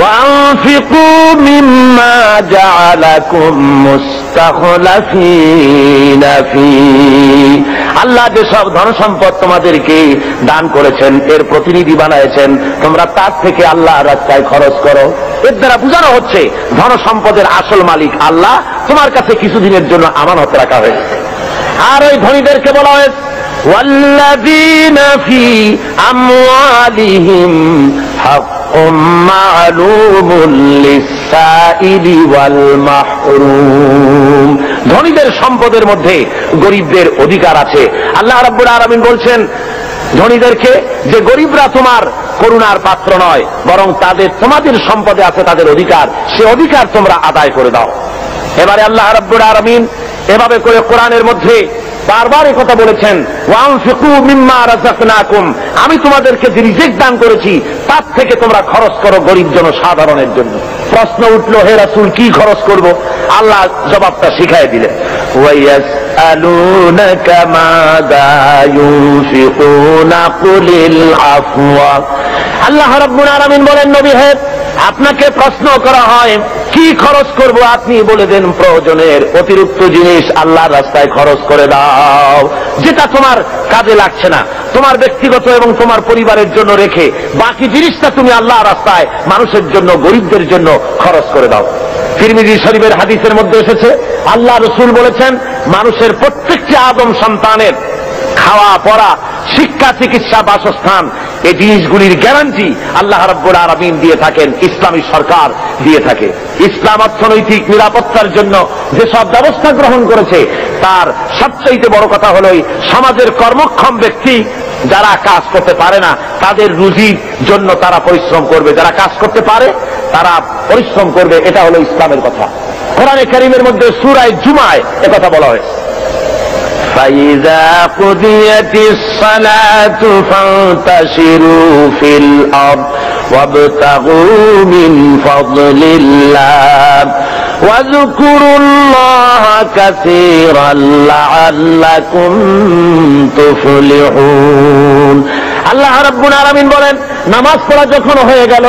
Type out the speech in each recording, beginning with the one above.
ওয়ানফিকু মিম্মা জাআলাকুম মুস্তাখলাফিনা ফি, আল্লাহ যে সব ধন সম্পদ তোমাদেরকে দান করেছেন, এর প্রতিনিধি বানাইছেন, তোমরা তার থেকে আল্লাহর রাস্তায় খরচ করো। এর দ্বারা বোঝানো হচ্ছে ধন সম্পদের আসল মালিক আল্লাহ, তোমার কাছে কিছুদিনের জন্য আমানত রাখা হয়েছে। আর ওই ধনীদেরকে বলা হয়েছে ওয়াল্লাযীনা ফি আমওয়ালিহিম হাক্কুম মা'লুমুন লিস-সাইলি ওয়াল মাহরুম, ধনীদের সম্পদের মধ্যে গরিবদের অধিকার আছে। আল্লাহ রাব্বুল আলামিন বলছেন ধনীদেরকে যে গরিবরা তোমার করুণার পাত্র নয়, বরং তোমাদের সম্পদে আছে তাদের অধিকার, সে অধিকার তোমরা আদায় করে দাও। এবারে আল্লাহ রাব্বুল আলামিন এভাবে করে কোরআনের মধ্যে বারবার এই কথা বলেছেন, ওয়ানফিকু মিম্মা রাযাকনাকুম, আমি তোমাদেরকে যে রিজিক দান করেছি তার থেকে তোমরা খরচ করো গরিব জনসাধারণের জন্য। প্রশ্ন উঠলো, হে রাসূল কি খরচ করব? আল্লাহ জবাবটা শিখিয়ে দিলেন, ওয়ায়াসআলুনাকা মাযা ইউনফিকুনা কুলিল আফওয়া। আল্লাহ রাব্বুল আলামিন বলেন, নবী হে, আপনাকে প্রশ্ন করা হয় কি খরচ করব, আপনি বলে দেন প্রয়োজনের অতিরিক্ত জিনিস আল্লাহর রাস্তায় খরচ করে দাও, যেটা তোমার কাজে লাগছে না, তোমার ব্যক্তিগত এবং তোমার পরিবারের জন্য রেখে বাকি জিনিসটা তুমি আল্লাহর রাস্তায় মানুষের জন্য, গরিবদের জন্য খরচ করে দাও। তিরমিজি শরীফের হাদিসের মধ্যে এসেছে, আল্লাহ রাসূল বলেছেন মানুষের প্রত্যেকটি আদম সন্তানের খাওয়া পড়া, শিক্ষা, চিকিৎসা, বাসস্থান, এই জিনিসগুলির গ্যারান্টি আল্লাহ রাব্বুল আলামিন দিয়ে থাকেন, ইসলামী সরকার দিয়ে থাকে। ইসলাম অর্থনৈতিক নিরাপত্তার জন্য যেসব ব্যবস্থা গ্রহণ করেছে তার সবচেয়ে বড় কথা হলো সমাজের কর্মক্ষম ব্যক্তি যারা কাজ করতে পারে না তাদের রুজির জন্য তারা পরিশ্রম করবে, যারা কাজ করতে পারে তারা পরিশ্রম করবে, এটা হলো ইসলামের কথা। কোরআনে কারীমের মধ্যে সূরা জুমায় একথা বলা হয়েছে, فَإِذَا قُضِيَتِ الصَّلَاةُ فَانتَشِرُوا فِي الْأَرْضِ وَابْتَغُوا مِنْ فَضْلِ اللَّهِ وَاذْكُرُوا اللَّهَ كَثِيرًا لَعَلَّكُمْ تُفْلِحُونَ। আল্লাহ রাব্বুল আলামিন বলেন, নামাজ পড়া যখন হয়ে গেল,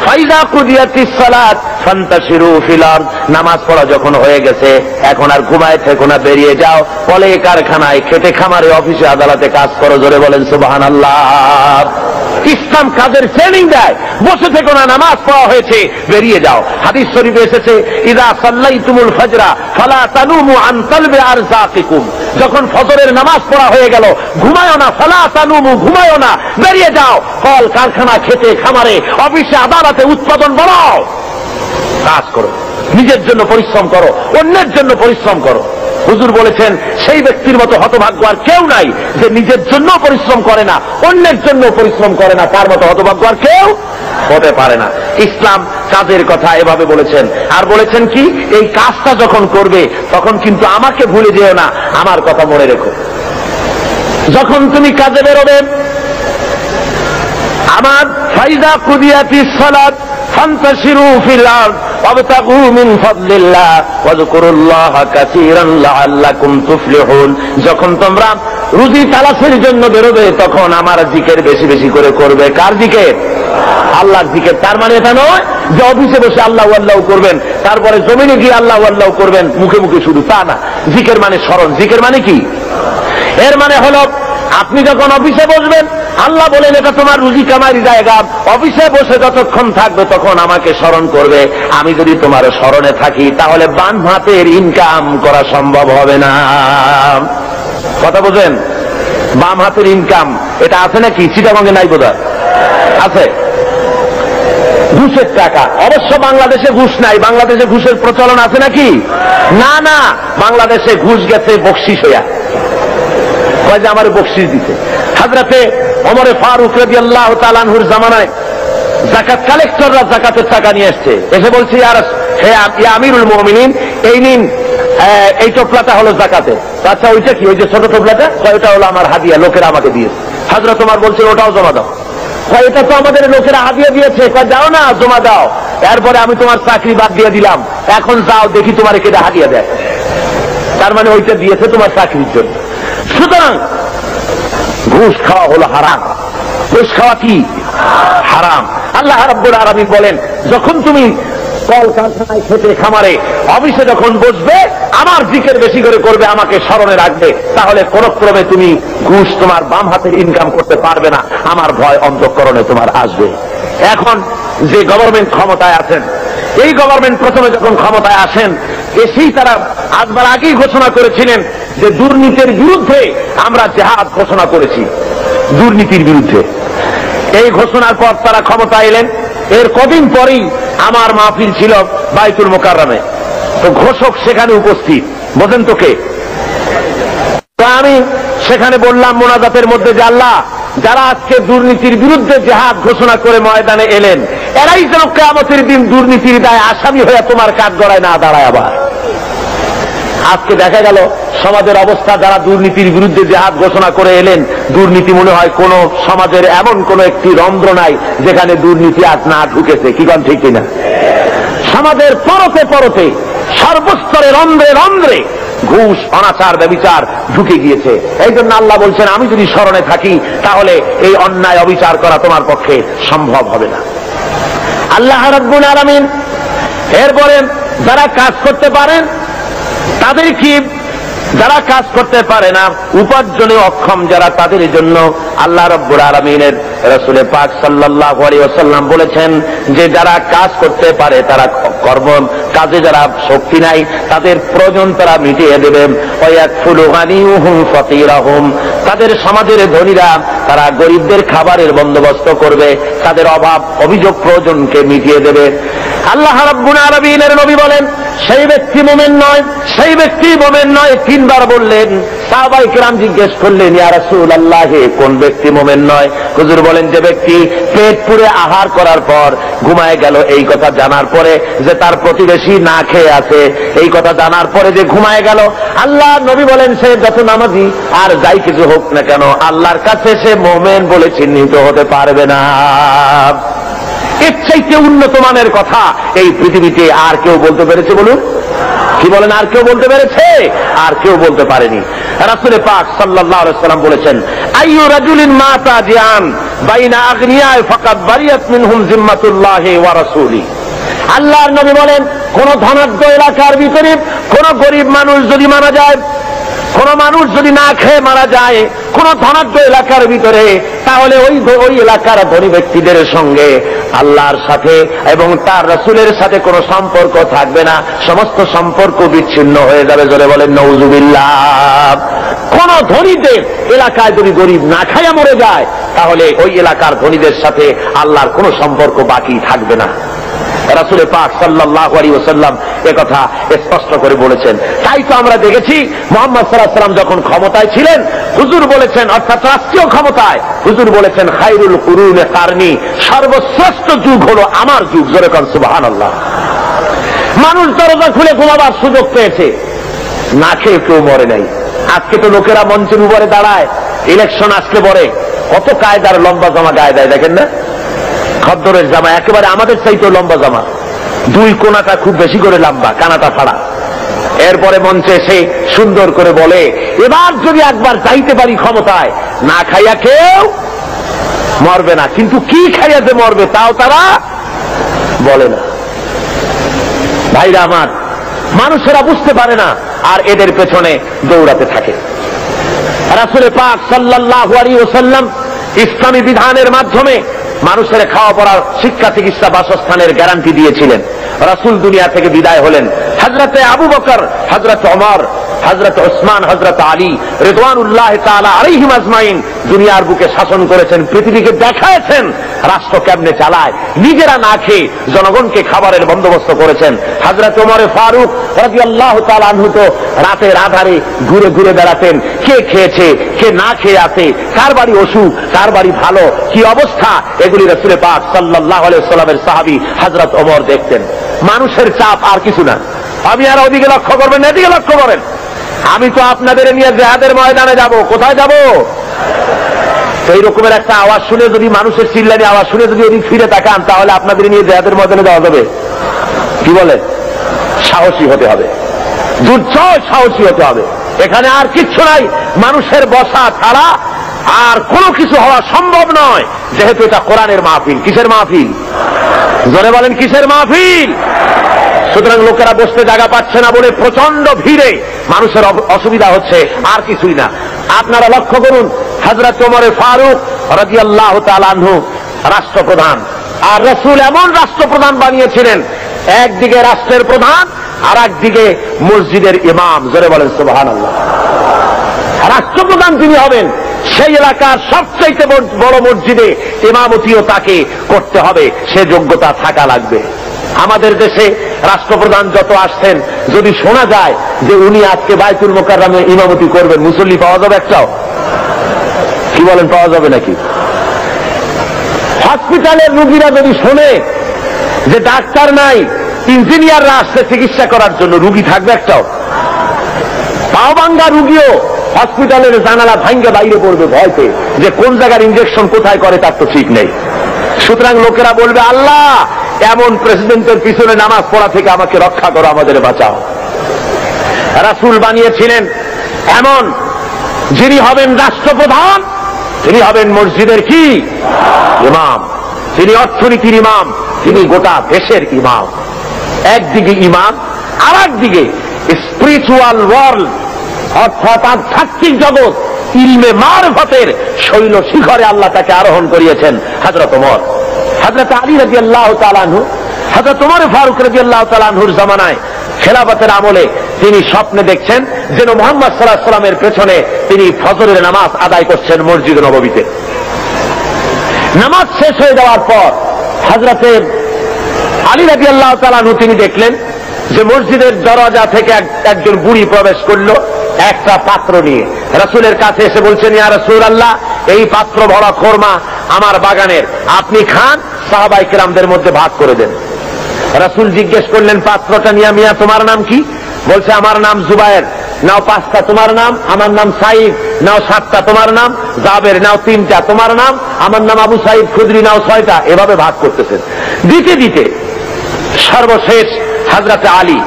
ফাইযা কুদিয়াতিস সালাত ফান্তাশিরু ফিল আরদ, নামাজ পড়া যখন হয়ে গেছে এখন আর ঘুমায় থেকো না, বেরিয়ে যাও, কলে কারখানায়, খেতে খামারে, অফিসে আদালতে কাজ করো। জোরে বলেন সুবহানাল্লাহ। ইসলাম কাজের ট্রেনিং দেয়, বসে থেকো না, নামাজ পড়া হয়েছে বেরিয়ে যাও। হাদিস শরীফে এসেছে, ইযা সাল্লাইতুমুল ফাজরা ফালা তানুমু আন তালবি আরযাকিকুম, যখন ফজরের নামাজ পড়া হয়ে গেল ঘুমায়ও না, ফালা তানুমু, ঘুমায়ও না, বেরিয়ে যাও, কল কারখানা, খেতে খামারে, অফিসে আদালতে উৎপাদন বাড়াও, কাজ করো, নিজের জন্য পরিশ্রম করো, অন্যের জন্য পরিশ্রম করো। হুজুর বলেছেন সেই ব্যক্তির মতো হতভাগ্য আর কেউ নাই যে নিজের জন্য পরিশ্রম করে না, অন্যের জন্য পরিশ্রম করে না, তার মতো হতভাগ্য আর কেউ হতে পারে না। ইসলাম কাজের কথা এভাবে বলেছেন, আর বলেছেন কি, এই কাজটা যখন করবে তখন কিন্তু আমাকে ভুলে যেও না, আমার কথা মনে রেখো। যখন তুমি কাজে বেরোবে, আমার ফাইযা কুদিয়াতিস সালাত ফান্তাশিরু ফিল আরদ ওয়াবতাগু মিন ফাদলিল্লাহ ওয়াযকুরুল্লাহা কাসীরান লাআল্লাকুম তুফলিহুন, যখন তোমরা রুজি তালাশের জন্য বেরোবে তখন আমার জিকির বেশি বেশি করে করবে। কার জিকির? আল্লাহর জিকির। তার মানে এটা নয় যে অফিসে বসে আল্লাহু আল্লাহু করবেন, তারপরে জমিনে গিয়ে আল্লাহু আল্লাহু করবেন মুখে মুখে শুধু, তা না। জিকির মানে স্মরণ। জিকির মানে কি? এর মানে হলো আপনি যখন অফিসে বসবেন, আল্লাহ বলেন এটা তোমার রুজি কামারি জায়গা, অফিসে বসে যতক্ষণ থাকবে তখন আমাকে স্মরণ করবে। আমি যদি তোমার স্মরণে থাকি তাহলে বাম হাতের ইনকাম করা সম্ভব হবে না। কথা বোঝেন? বাম হাতের ইনকাম এটা আছে নাকি? চিটাগঙ্গে নাই বোধহয়, আছে। ঘুষের টাকা, অবশ্য বাংলাদেশে ঘুষ নাই, বাংলাদেশে ঘুষের প্রচলন আছে নাকি? না না, বাংলাদেশে ঘুষ গেছে বকশিস হইয়া, কয় যে আমার বকশিস দিতে। হযরতে ওমর ফারুক রাদিয়াল্লাহু তাআলা আনহুর জামানায় যাকাত কালেক্টররা যাকাতের টাকা নিয়ে আসছে, এসে বলছে হে আমিরুল মুমিনিন, এই নিন, এই টোপলাটা হলো যাকাতের। আচ্ছা ওইটা কি? ওই যে ছোট টোপলাটা? ওইটা হলো আমার হাদিয়া, লোকেরা আমাকে দিয়েছে। হযরত ওমর বলছে ওটাও জমা দাও। এটা তো আমাদের লোকেরা হাদিয়া দিয়েছে। যাও না, জমা দাও, এরপরে আমি তোমার চাকরি বাদ দিয়ে দিলাম, এখন যাও দেখি তোমার কেটে হাদিয়া দেয়। তার মানে ওইটা দিয়েছে তোমার চাকরির জন্য। সুতরাং ঘুষ খাওয়া হলো হারাম। ঘুষ খাওয়া কি? হারাম। আল্লাহ রাব্বুল আলামিন বলেন, যখন তুমি কলকারখানায়, খেতে খামারে, অফিসে যখন বসবে, আমার জিকির বেশি করে করবে, আমাকে স্মরণে রাখবে, তাহলে কোন ক্রমে তুমি ঘুষ তোমার বাম হাতের ইনকাম করতে পারবে না, আমার ভয় অন্তঃকরণে তোমার আসবে। এখন যে গভর্নমেন্ট ক্ষমতায় আছেন, এই গভর্নমেন্ট প্রথমে যখন ক্ষমতায় আসেন, এসেই তারা আসবার আগেই ঘোষণা করেছিলেন যে দুর্নীতির বিরুদ্ধে আমরা জিহাদ ঘোষণা করেছি, দুর্নীতির বিরুদ্ধে। এই ঘোষণার পর তারা ক্ষমতা এলেন। এর কদিন পরেই আমার মাহফিল ছিল বাইতুল মোকাররমে, তো ঘোষক সেখানে উপস্থিত, বোঝেন তো কে? তো আমি সেখানে বললাম মোনাজাতের মধ্যে যে আল্লাহ, যারা আজকে দুর্নীতির বিরুদ্ধে জিহাদ ঘোষণা করে ময়দানে এলেন, এরাই যেন কিয়ামতের দিন দুর্নীতির দায়ে আসামি হয়ে তোমার কাঠগড়ায় না দাঁড়ায়। আবার আজকে দেখা গেল সমাজের অবস্থা, যারা দুর্নীতির বিরুদ্ধে জিহাদ ঘোষণা করে এলেন, দুর্নীতি মনে হয় কোন সমাজের এমন কোন একটি রন্ধ্র নাই যেখানে দুর্নীতি আজ না ঢুকেছে। কি কোন ঠিক কিনা? সমাজের পরতে পরতে, সর্বস্তরে, রন্ধ্রে রন্ধ্রে ঘুষ, অনাচার, ব্যভিচার ঢুকে গিয়েছে। এই জন্য আল্লাহ বলছেন, আমি যদি স্মরণে থাকি তাহলে এই অন্যায় অবিচার করা তোমার পক্ষে সম্ভব হবে না। আল্লাহ রাব্বুল আলামিন এরপরে যারা কাজ করতে পারেন তাদের কি, যারা কাজ করতে পারে না, উপার্জনে অক্ষম যারা, তাদের জন্য আল্লাহ রাব্বুল আলামিনের রাসূল পাক সাল্লাল্লাহু আলাইহি ওয়াসাল্লাম বলেছেন যে যারা কাজ করতে পারে, তারা কর্ম কাজে যারা শক্তি নাই, তাদের প্রয়োজন তারা মিটিয়ে দেবেন। ওয়ায়াকফুলু গানিয়ুহুম ফাকিরাহুম, তাদের সমাজের ধনীরা তারা গরিবদের খাবারের বন্দোবস্ত করবে, তাদের অভাব অভিযোগ প্রয়োজনকে মিটিয়ে দেবে। আল্লাহ রাব্বুল আলামিনের নবী বলেন, সেই ব্যক্তি মুমিন নয়, সেই ব্যক্তি মুমিন নয়। তিনবার বললেন। সাহাবায়ে কেরাম জিজ্ঞেস করলেন, ইয়া রাসূলুল্লাহ, কোন ব্যক্তি মুমিন নয়? হুজুর বলেন, যে ব্যক্তি পেট পুরে আহার করার পর ঘুমায় গেল, এই কথা জানার পরে যে তার প্রতিবেশী না খেয়ে আছে, এই কথা জানার পরে যে ঘুমায় গেল, আল্লাহ নবী বলেন, সে যত নামাজি আর যাই কিছু হোক না কেন, আল্লাহর কাছে সে মুমিন বলে চিহ্নিত হতে পারবে না। এর চাইতে উন্নত মানের কথা এই পৃথিবীতে আর কেউ বলতে পেরেছে? বলুন, কি বলেন? আর কেউ বলতে পেরেছে? আর কেউ বলতে পারেনি। রাসূল পাক সাল্লাল্লাহু আলাইহি ওয়াসাল্লাম বলেছেন, আইয়ু রাজুলিন মাতা জিয়ান বাইনা আগনিয়া ফাকাদ বারিয়াত মিনহুম জিম্মাতুল্লাহি ওয়া রাসূলি। আল্লাহর নবী বলেন, কোন ধনাঢ্য এলাকার ভিতরে কোন গরিব মানুষ যদি মারা যায়, কোন মানুষ যদি না খেয়ে মারা যায় কোন ধনাঢ্য এলাকার ভিতরে, তাহলে ওই এলাকার ধনী ব্যক্তিদের সঙ্গে আল্লাহর সাথে এবং তার রাসূলের সাথে কোনো সম্পর্ক থাকবে না, সমস্ত সম্পর্ক বিচ্ছিন্ন হয়ে যাবে। জোরে বলেন নাউযুবিল্লাহ। কোন ধনীদের এলাকায় যদি গরিব না খাইয়া মরে যায়, তাহলে ওই এলাকার ধনীদের সাথে আল্লাহর কোনো সম্পর্ক বাকি থাকবে না। রাসূল পাক সাল্লাল্লাহু আলাইহি ওয়াসাল্লাম একথা স্পষ্ট করে বলেছেন। তাই তো আমরা দেখেছি মুহাম্মদ সাল্লাল্লাহু আলাইহি ওয়াসাল্লাম যখন ক্ষমতায় ছিলেন, হুজুর বলেছেন, অর্থাৎ রাষ্ট্রীয় ক্ষমতায়, হুজুর বলেছেন, খায়রুল কুরুনে কারনি, সর্বশ্রেষ্ঠ যুগ হলো আমার যুগ। জোরে কোন সুবহানাল্লাহ। মানুষ দরজা খুলে ঘুমাবার সুযোগ পেয়েছে, না খেয়ে কেউ মরে নাই। আজকে তো লোকেরা মঞ্চের উপরে দাঁড়ায়, ইলেকশন আসলে পরে কত কায়দার লম্বা জামা গায়ে দেয়, দেখেন না? খদ্দরের জামা একেবারে আমাদের চাইতে লম্বা জামা, দুই কোনাটা খুব বেশি করে লম্বা, কানাটা ফাড়া। এরপরে মঞ্চে এসে সুন্দর করে বলে, এবার যদি একবার যাইতে পারি ক্ষমতায়, না খাইয়া কেউ মরবে না। কিন্তু কি খাইয়া যে মরবে তাও তারা বলে না। ভাইরা আমার, মানুষেরা বুঝতে পারে না, আর এদের পেছনে দৌড়াতে থাকে। রাসূল পাক সাল্লাল্লাহু আলাইহি ওয়াসাল্লাম ইসলামী বিধানের মাধ্যমে মানুষের খাওয়া পড়ার, শিক্ষা, চিকিৎসা, বাসস্থানের গ্যারান্টি দিয়েছিলেন। রাসূল দুনিয়া থেকে বিদায় হলেন। হযরতে আবু বকর, হযরতে ওমর, হযরতে ওসমান, হযরতে আলী রিদওয়ানুল্লাহ তাআলা আলাইহিম আজমাইন দুনিয়ার বুকে শাসন করেছেন, পৃথিবীকে দেখায়েছেন রাষ্ট্র কেমনে চালায়। নিজেরা না খেয়ে জনগণকে খাবারের বন্দোবস্ত করেছেন। হযরতে ওমর ফারুক রাদিয়াল্লাহু তাআলা আনহু তো রাতের আধারে ঘুরে ঘুরে বেড়াতেন, কে খেয়েছে, কে না খেয়ে আছে, কার বাড়ি অসুখ, কার বাড়ি ভালো, কি অবস্থা, এগুলি রাসূল পাক সাল্লাল্লাহু আলাইহি ওয়াসাল্লামের সাহাবী হযরত ওমর দেখতেন। মানুষের চাপ আর কিছু না। আমি আর ওদিকে লক্ষ্য করবেন না, এদিকে লক্ষ্য করেন। আমি তো আপনাদের নিয়ে জিহাদের ময়দানে যাব। কোথায় যাব? সেই রকমের একটা আওয়াজ শুনে, যদি মানুষের চিল্লানি আওয়াজ শুনে যদি ওদিক ফিরে তাকান, তাহলে আপনাদের নিয়ে জিহাদের ময়দানে যাওয়া যাবে? কি বলেন? সাহসী হতে হবে, দুর্জয় সাহসী হতে হবে। এখানে আর কিচ্ছু নাই, মানুষের বসা ছাড়া আর কোনো কিছু হওয়া সম্ভব নয়, যেহেতু এটা কোরআনের মাহফিল। কিসের মাহফিল? জোরে বলেন কিসের মাহফিল? সুতরাং লোকেরা বসতে জায়গা পাচ্ছে না বলে প্রচন্ড ভিড়ে মানুষের অসুবিধা হচ্ছে, আর কিছুই না। আপনারা লক্ষ্য করুন, হযরত ওমর ফারুক রাদিয়াল্লাহু তাআলা আনহু রাষ্ট্রপ্রধান, আর রাসূল এমন রাষ্ট্রপ্রধান বানিয়েছিলেন, একদিকে রাষ্ট্রের প্রধান আর একদিকে মসজিদের ইমাম। জোরে বলেন সুবহানাল্লাহ। রাষ্ট্রপ্রধান তিনি হবেন, সেই এলাকার সবচাইতে বড় মসজিদে ইমামতিও তাকে করতে হবে, সে যোগ্যতা থাকা লাগবে। আমাদের দেশে রাষ্ট্রপ্রধান যত আসছেন, যদি শোনা যায় যে উনি আজকে বাইতুল মুকাররমে ইমামতি করবেন, মুসল্লি পাওয়া যাবে একটাও? কি বলেন, পাওয়া যাবে নাকি? হসপিটালের রোগীরা যদি শোনে যে ডাক্তার নাই, ইঞ্জিনিয়াররা আসছে চিকিৎসা করার জন্য, রুগী থাকবে একটাও? পাও ভাঙ্গা রুগীও হসপিটালের জানালা ভাঙ্গে বাইরে পড়বে ভয়তে, যে কোন জায়গার ইঞ্জেকশন কোথায় করে তার তো ঠিক নেই। সুতরাং লোকেরা বলবে, আল্লাহ এমন প্রেসিডেন্টের পিছনে নামাজ পড়া থেকে আমাকে রক্ষা করো, আমাদের বাঁচাও। রাসূল বানিয়েছিলেন এমন, যিনি হবেন রাষ্ট্রপ্রধান, তিনি হবেন মসজিদের কি ইমাম, তিনি অর্থনীতির ইমাম, তিনি গোটা দেশের ইমাম। একদিকে ইমাম, আর একদিকে স্পিরিচুয়াল ওয়ার্ল্ড, অর্থাৎ আধ্যাত্মিক জগৎ, ইলমে মারফতের শৈল শিখরে আল্লাহ তাকে আরোহণ করিয়েছেন হযরত ওমর। হযরত আলী রাদিয়াল্লাহু তাআলা আনহু, হযরত ওমর ফারুক রাদিয়াল্লাহু তাআলা আনহুর জামানায় খেলাফতের আমলে তিনি স্বপ্নে দেখছেন যেন মুহাম্মদ সাল্লাল্লাহু আলাইহি ওয়াসাল্লামের পেছনে তিনি ফজরের নামাজ আদায় করছেন মসজিদ নববীতে। নামাজ শেষ হয়ে যাওয়ার পর হযরতে আলী রাদিয়াল্লাহু তাআলা আনহু তিনি দেখলেন যে মসজিদের দরজা থেকে একজন বুড়ি প্রবেশ করলো একটা পাত্র নিয়ে। রাসূলের কাছে এসে বলছেন, ইয়া রাসূলুল্লাহ, এই পাত্র ভরা খোরমা আমার বাগানের, আপনি খান, সাহাবায়ে কেরামদের মধ্যে ভাগ করে দেন। রাসূল জিজ্ঞেস করলেন, পাত্রটা নিয়ে, মিয়া তোমার নাম কি? বলছে, আমার নাম জুবায়ের। নাও 5টা। তোমার নাম? আমার নাম সাঈদ। নাও 7টা। তোমার নাম? জাবের। নাও 3টা। তোমার নাম? আমার নাম আবু সাঈদ খুদরি। নাও 6টা। এভাবে ভাগ করতেছেন। দিতে দিতে সর্বশেষ হযরতে আলী,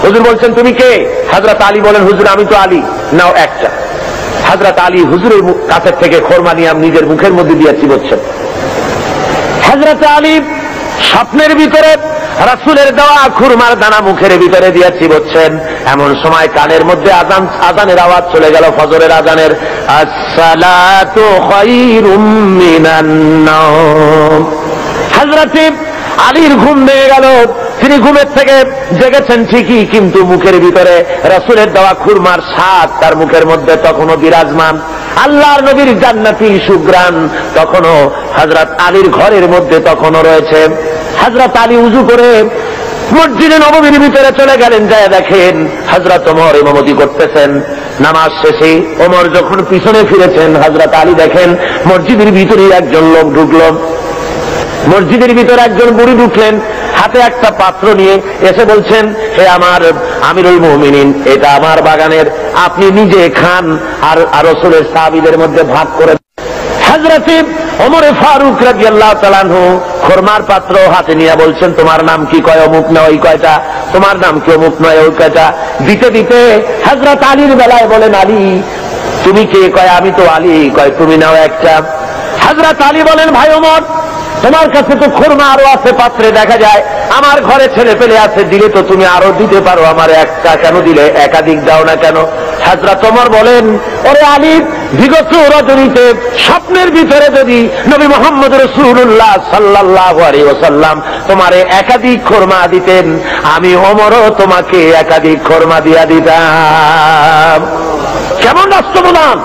হুজুর বলছেন তুমি কে? হযরত আলী বলেন, হুজুর আমি তো আলী। নাও 1টা। হযরত আলী হুজুরের কাছের থেকে খোরমা নিয়ে নিজের মুখের মধ্যে দিয়ে চিবোচ্ছেন। হযরত আলী স্বপ্নের ভিতরে রাসূলের দেওয়া খুরমার দানা মুখের ভিতরে দিয়ে চিবোচ্ছেন। এমন সময় কানের মধ্যে আজানের আওয়াজ চলে গেল, ফজরের আজানের, আসসালাতু খায়রুম মিনান নাওম। হযরত আলীর ঘুম ভেঙে গেল। তিনি ঘুমের থেকে জেগেছেন ঠিকই, কিন্তু মুখের ভিতরে রাসূলের দেওয়া খুরমার স্বাদ তার মুখের মধ্যে তখনও বিরাজমান। আল্লাহর নবীর জান্নাতি সুঘ্রাণ তখনও হযরত আলীর ঘরের মধ্যে তখনও রয়েছে। হযরত আলী উযু করে মসজিদে নববীর ভিতরে চলে গেলেন, যায় দেখেন হযরত ওমর ইমামতি করতেছেন। নামাজ শেষে ওমর যখন পিছনে ফিরেছেন, হযরত আলী দেখেন মসজিদের ভিতরে একজন লোক ঢুকলো। মসজিদের ভিতরে একজন বুড়ি ঢুকলেন, হাতে একটা পাত্র নিয়ে এসে বলছেন, হে আমার আমিরুল মুমিনিন, এটা আমার বাগানের, আপনি নিজে খান আর রাসূলের সাহাবীদের মধ্যে ভাগ করে। হযরতে ওমর ফারুক রাদিয়াল্লাহু তাআলা আনহু খোরমার পাত্র হাতে নিয়ে বলছেন, তোমার নাম কি? কয় অমুক না ওই কয়টা। তোমার নাম কি? অমুক নয় ওই কয়টা। দিতে দিতে হযরত আলীর বেলায় বলেন, আলী তুমি কে? কয় আমি তো আলী। কয় তুমি নাও 1টা। হযরত আলী বলেন, ভাই ওমর, তোমার কাছে তো খোরমা আরো আছে পাত্রে দেখা যায়, আমার ঘরে ছেলে পেলে আছে, দিলে তো তুমি আরো দিতে পারো, আমার 1টা কেন দিলে? একাধিক দাও না কেন? হযরত ওমর বলেন, ওরে আলী, বিগত রজনীতে স্বপ্নের ভিতরে যদি নবী মুহাম্মদ রাসূলুল্লাহ সাল্লাল্লাহু আলাইহি ওয়াসাল্লাম তোমারে একাধিক খোরমা দিতেন, আমি ওমরও তোমাকে একাধিক খোরমা দিয়া দিতাম। কেমন রাষ্ট্রপ্রধান!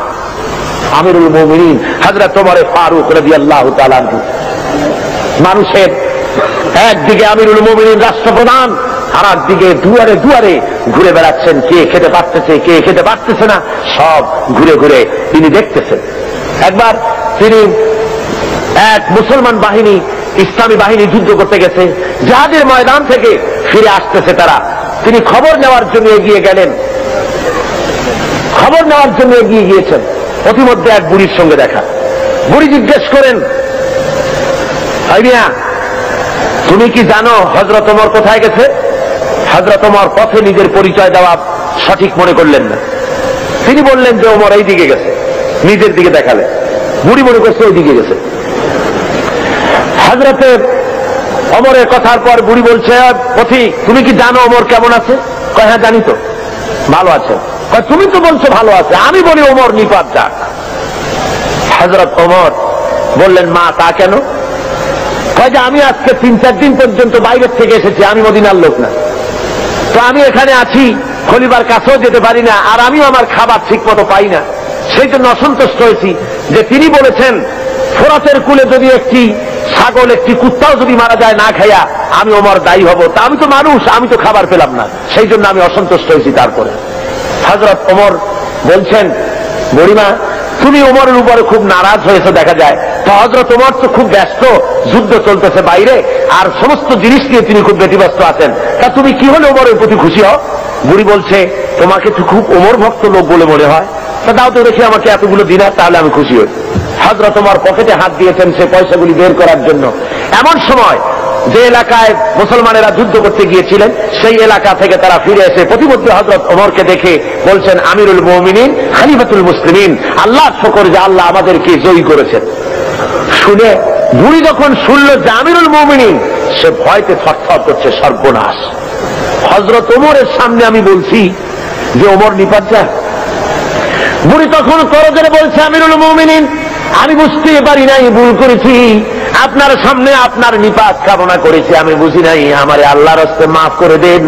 আমিরুল মুমিনিন হযরত ওমর ফারুক রাদিয়াল্লাহু তাআলা আনহু। মানুষের একদিকে আমিরুল মুমিনিন রাষ্ট্রপ্রধান, আর একদিকে দুয়ারে দুয়ারে ঘুরে বেড়াচ্ছেন, কে খেতে পারতেছে কে খেতে পারতেছে না, সব ঘুরে ঘুরে তিনি দেখতেছেন। একবার তিনি এক মুসলমান বাহিনী, ইসলামী বাহিনী যুদ্ধ করতে গেছে, জিহাদের ময়দান থেকে ফিরে আসতেছে তারা, তিনি খবর নেওয়ার জন্য এগিয়ে গেলেন। খবর নেওয়ার জন্য এগিয়ে গিয়েছেন, প্রতিমধ্যে এক বুড়ির সঙ্গে দেখা। বুড়ি জিজ্ঞেস করেন, তুমি কি জানো হযরত ওমর কোথায় গেছে? হযরত ওমর পথে নিজের পরিচয় দেওয়া সঠিক মনে করলেন না। তিনি বললেন যে ওমর এই দিকে গেছে, নিজের দিকে দেখালেন। বুড়ি মনে করছে ওইদিকে গেছে। হযরতে ওমরের কথার পর বুড়ি বলছে, পথিক তুমি কি জানো ওমর কেমন আছে? কয় হ্যাঁ জানি তো। ভালো আছে? কয় তুমি তো বলছো ভালো আছে, আমি বলি ওমর নিপাত যাক। হযরত ওমর বললেন, মা তা কেন? কয় যে আমি আজকে 3-4 দিন পর্যন্ত বাইরের থেকে এসেছি, আমি মদিনার লোক না, তো আমি এখানে আছি, খলিফার কাছেও যেতে পারি না, আর আমিও আমার খাবার ঠিক মতো পাই না। সেই জন্য অসন্তুষ্ট হয়েছি যে তিনি বলেছেন ফোরাতের কুলে যদি একটি ছাগল একটি কুত্তাও যদি মারা যায় না খাইয়া, আমি ওমর দায়ী হব। তা আমি তো মানুষ, আমি তো খাবার পেলাম না, সেই জন্য আমি অসন্তুষ্ট হয়েছি। তারপরে হযরত ওমর বলছেন, বুড়িমা তুমি ওমরের উপরে খুব নারাজ হয়েছে দেখা যায়। তো হযরত ওমর তো খুব ব্যস্ত, যুদ্ধ চলতেছে বাইরে, আর সমস্ত জিনিস নিয়ে তিনি খুব ব্যতিব্যস্ত আছেন। তা তুমি কি হলে ওমরের প্রতি খুশি হও? বুড়ি বলছে, তোমাকে তো খুব ওমর ভক্ত লোক বলে মনে হয়, তা দাও তো দেখি আমাকে এতগুলো দিনার, তাহলে আমি খুশি হই। হযরত ওমর পকেটে হাত দিয়েছেন সে পয়সাগুলি বের করার জন্য। এমন সময় যে এলাকায় মুসলমানেরা যুদ্ধ করতে গিয়েছিলেন, সেই এলাকা থেকে তারা ফিরে এসে প্রতিমধ্যে হযরত ওমরকে দেখে বলছেন, আমিরুল মুমিনিন খলিফাতুল মুসলিমিন, আল্লাহর শুকর যে আল্লাহ আমাদেরকে জয়ী করেছেন। শুনে বুড়ি যখন শুনল যে আমিরুল মুমিনিন, সে ভয়তে থরথর করছে, সর্বনাশ, হযরত ওমরের সামনে আমি বলছি যে ওমর নিপাত যায়। বুড়ি তখন করজোরে বলছে, আমিরুল মুমিনিন আমি বুঝতে পারি নাই, ভুল করেছি, আপনার সামনে আপনার নিপাত কামনা করেছি, আমি বুঝি নাই, আমারে আল্লাহর হস্তে মাফ করে দেন।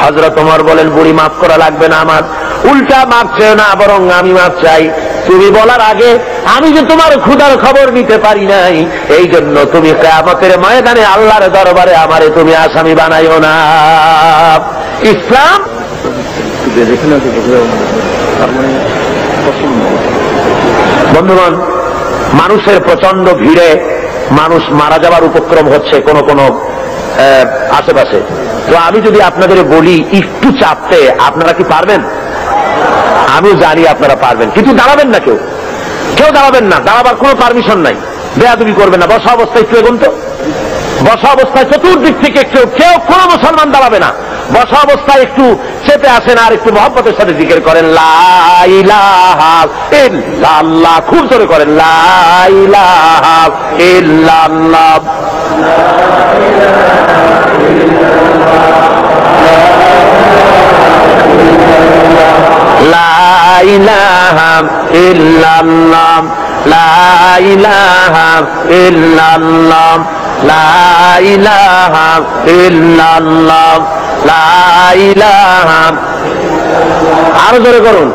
হযরত ওমর বলেন, বুড়ি মাফ করা লাগবে না, আমার উল্টা মাফ চাই না, বরং আমি মাফ চাই। তুমি বলার আগে আমি যে তোমার ক্ষুধার খবর নিতে পারি নাই, এই জন্য তুমি কিয়ামতের ময়দানে আল্লাহর দরবারে আমারে তুমি আসামি বানাইও না। ইসলাম বন্ধুগণ, মানুষের প্রচন্ড ভিড়ে মানুষ মারা যাবার উপক্রম হচ্ছে কোন কোন আশেপাশে। তো আমি যদি আপনাদের বলি একটু চাপতে, আপনারা কি পারবেন? আমিও জানি আপনারা পারবেন, কিন্তু দাঁড়াবেন না, কেউ দাঁড়াবেন না, দাঁড়াবার কোনো পারমিশন নাই, বেয়াদবি করবেন না। বসা অবস্থায় একটু এগুন তো, বসা অবস্থায় চতুর্দিক থেকে কেউ কোনো মুসলমান দাঁড়াবে না। বসা অবস্থায় একটু চেপে আসেন আর একটু মহব্বতের সাথে জিকির করেন, লা ইলাহা ইল্লাল্লাহ, খুব জোরে করেন, লা ইলাহা ইল্লাল্লাহ, লা ইলাহা ইল্লাল্লাহ, লা ইলাহা ইল্লাল্লাহ, লা ইলাহা ইল্লাল্লাহ, লা ইলাহা। আরো জোরে করুন,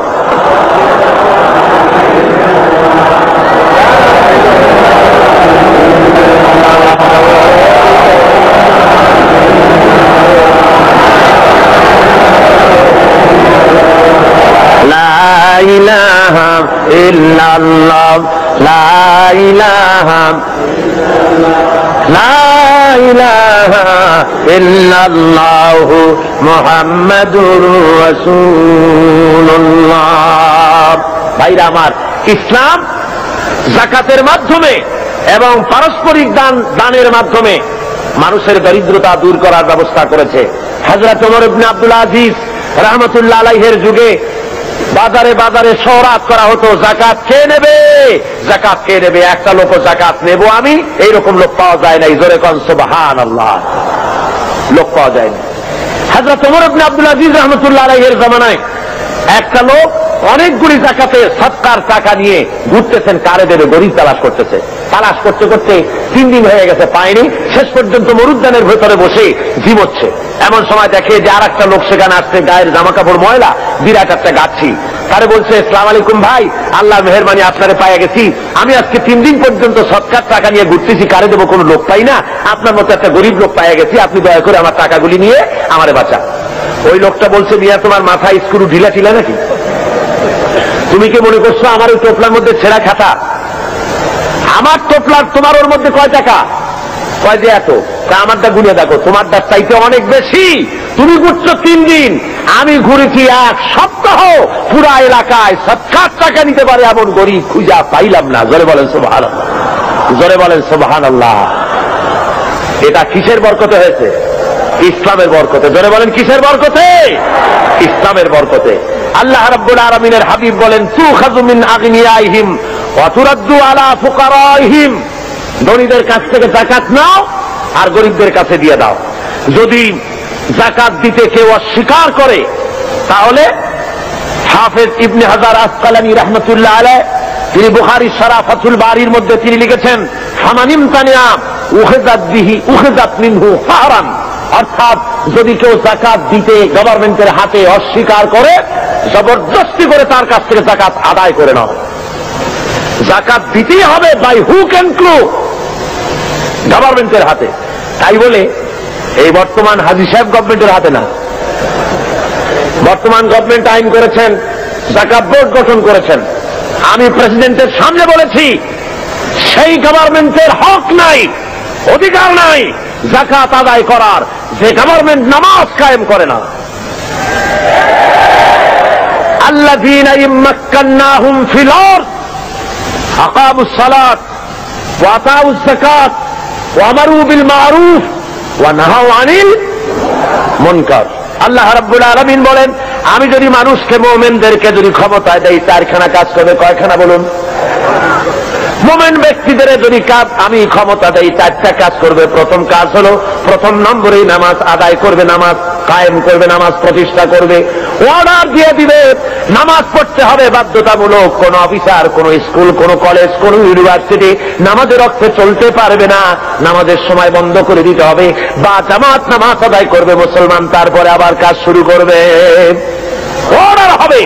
লা ইলাহা ইল্লাল্লাহ, লা ইলাহা, লা ইলাহা ইল্লাল্লাহু মুহাম্মাদুর রাসূলুল্লাহ। ভাইরা আমার, ইসলাম যাকাতের মাধ্যমে এবং পারস্পরিক দানের মাধ্যমে মানুষের দরিদ্রতা দূর করার ব্যবস্থা করেছে। হযরত ওমর ইবনে আব্দুল আজিজ রাহমাতুল্লাহ আলাইহির যুগে বাজারে বাজারে সওরাত করা হতো, যাকাত কে নেবে, যাকাত কে নেবে, একটা লোক যাকাত নেব আমি, এইরকম লোক পাওয়া যায় নাই। জোরে কোন সুবহানাল্লাহ, লোক পাওয়া যায় না। হযরত ওমর ইবনে আব্দুল আজিজ রাহমাতুল্লাহ আলাইহির জামানায় একটা লোক অনেকগুলি যাকাতে সদকার টাকা নিয়ে ঘুরতেছেন, কারে দেবে, গরিব তালাশ করতেছে। তালাশ করতে করতে 3 দিন হয়ে গেছে, পায়নি। শেষ পর্যন্ত মরুদ্যানের ভেতরে বসে ঝিমোচ্ছে। এমন সময় দেখে যে আর একটা লোক সেখানে আসছে, গায়ের জামা কাপড় ময়লা, বিরাট একটা গাছি। তারে বলছে, আসসালামু আলাইকুম ভাই, আল্লাহ মেহেরবানি আপনারে পাইয়া গেছি, আমি আজকে 3 দিন পর্যন্ত সদকার টাকা নিয়ে ঘুরতেছি, কারে দেবো কোনো লোক পাই না, আপনার মতো একটা গরিব লোক পাইয়া গেছি, আপনি দয়া করে আমার টাকাগুলি নিয়ে আমারে বাঁচা। ওই লোকটা বলছে, মিয়া তোমার মাথায় স্ক্রু ঢিলা ছিল নাকি? তুমি কি মনে করছো আমার ওই টোপলার মধ্যে ছেঁড়া খাতা? আমার টোপলার তোমার ওর মধ্যে কয় টাকা? কয় যে এত। তা আমারটা গুনে দেখো, তোমারটা চাইতে অনেক বেশি। তুমি ঘুরছো 3 দিন, আমি ঘুরেছি 1 সপ্তাহ। পুরা এলাকায় সদকার টাকা নিতে পারে এমন গরিব খুঁজা পাইলাম না। জোরে বলেন সুবহানাল্লাহ, জোরে বলেন সুবহানাল্লাহ। এটা কিসের বরকতে হয়েছে? ইসলামের বরকতে। জোরে বলেন কিসের বরকতে? ইসলামের বরকতে। আল্লাহ রাব্বুল আলামিনের হাবিব বলেন, তুখাযু মিন আগনিয়াইহিম ওয়া তুরাদ্দু আলা ফুকারাইহিম, ধনীদের কাছ থেকে যাকাত নাও আর গরিবদের কাছে দিয়ে দাও। যদি যাকাত দিতে কেউ অস্বীকার করে তাহলে হাফেজ ইবনে হাজার আসকালানী রাহমাতুল্লাহ আলাইহি তিনি বুখারী শরহ ফাতুল বারীর মধ্যে তিনি লিখেছেন, ফামানিম তানিয়া উখিযাত বিহি উখিযাত মিনহু ফাহরান, অর্থাৎ যদি কেউ যাকাত দিতে গভর্নমেন্টের হাতে অস্বীকার করে জবরদস্তি করে তার কাছ থেকে যাকাত আদায় করে নাও। যাকাত দিতেই হবে বাই হুক অ্যান্ড ক্রুক, গভর্নমেন্টের হাতে। তাই বলে এই বর্তমান হাজী সাহেব গভর্নমেন্টের হাতে না, বর্তমান গভর্নমেন্ট আইন করেছেন, যাকাত বোর্ড গঠন করেছেন। আমি প্রেসিডেন্টের সামনে বলেছি সেই গভর্নমেন্টের হক নাই, অধিকার নাই যাকাত আদায় করার, যে গভর্নমেন্ট নামাজ কায়েম করে না। আল্লাযীনা ইম্মাক্কান্নাহুম ফিল আরদ আকামুস সালাত ওয়া আতাউজ যাকাত ওয়া আমারু বিল মা'রুফ ওয়া নাহাউ আনিল মুনকার। আল্লাহ রাব্বুল আলামিন বলেন, আমি যদি মানুষকে মুমিনদেরকে যদি ক্ষমতায় দেই চারখানা কাজ করবে। কয়খানা বলুন? মুমিন ব্যক্তিদের যদি কাজ আমি ক্ষমতা দেই চারটা কাজ করবে। প্রথম কাজ হলো প্রথম নম্বরেই নামাজ আদায় করবে, নামাজ কায়েম করবে, নামাজ প্রতিষ্ঠা করবে। অর্ডার দিয়ে দিবে নামাজ পড়তে হবে বাধ্যতামূলক। কোন অফিসার, কোন স্কুল, কোন কলেজ, কোন ইউনিভার্সিটি নামাজের অর্থে চলতে পারবে না, নামাজের সময় বন্ধ করে দিতে হবে। বা জামাত নামাজ আদায় করবে মুসলমান, তারপরে আবার কাজ শুরু করবে। অর্ডার হবে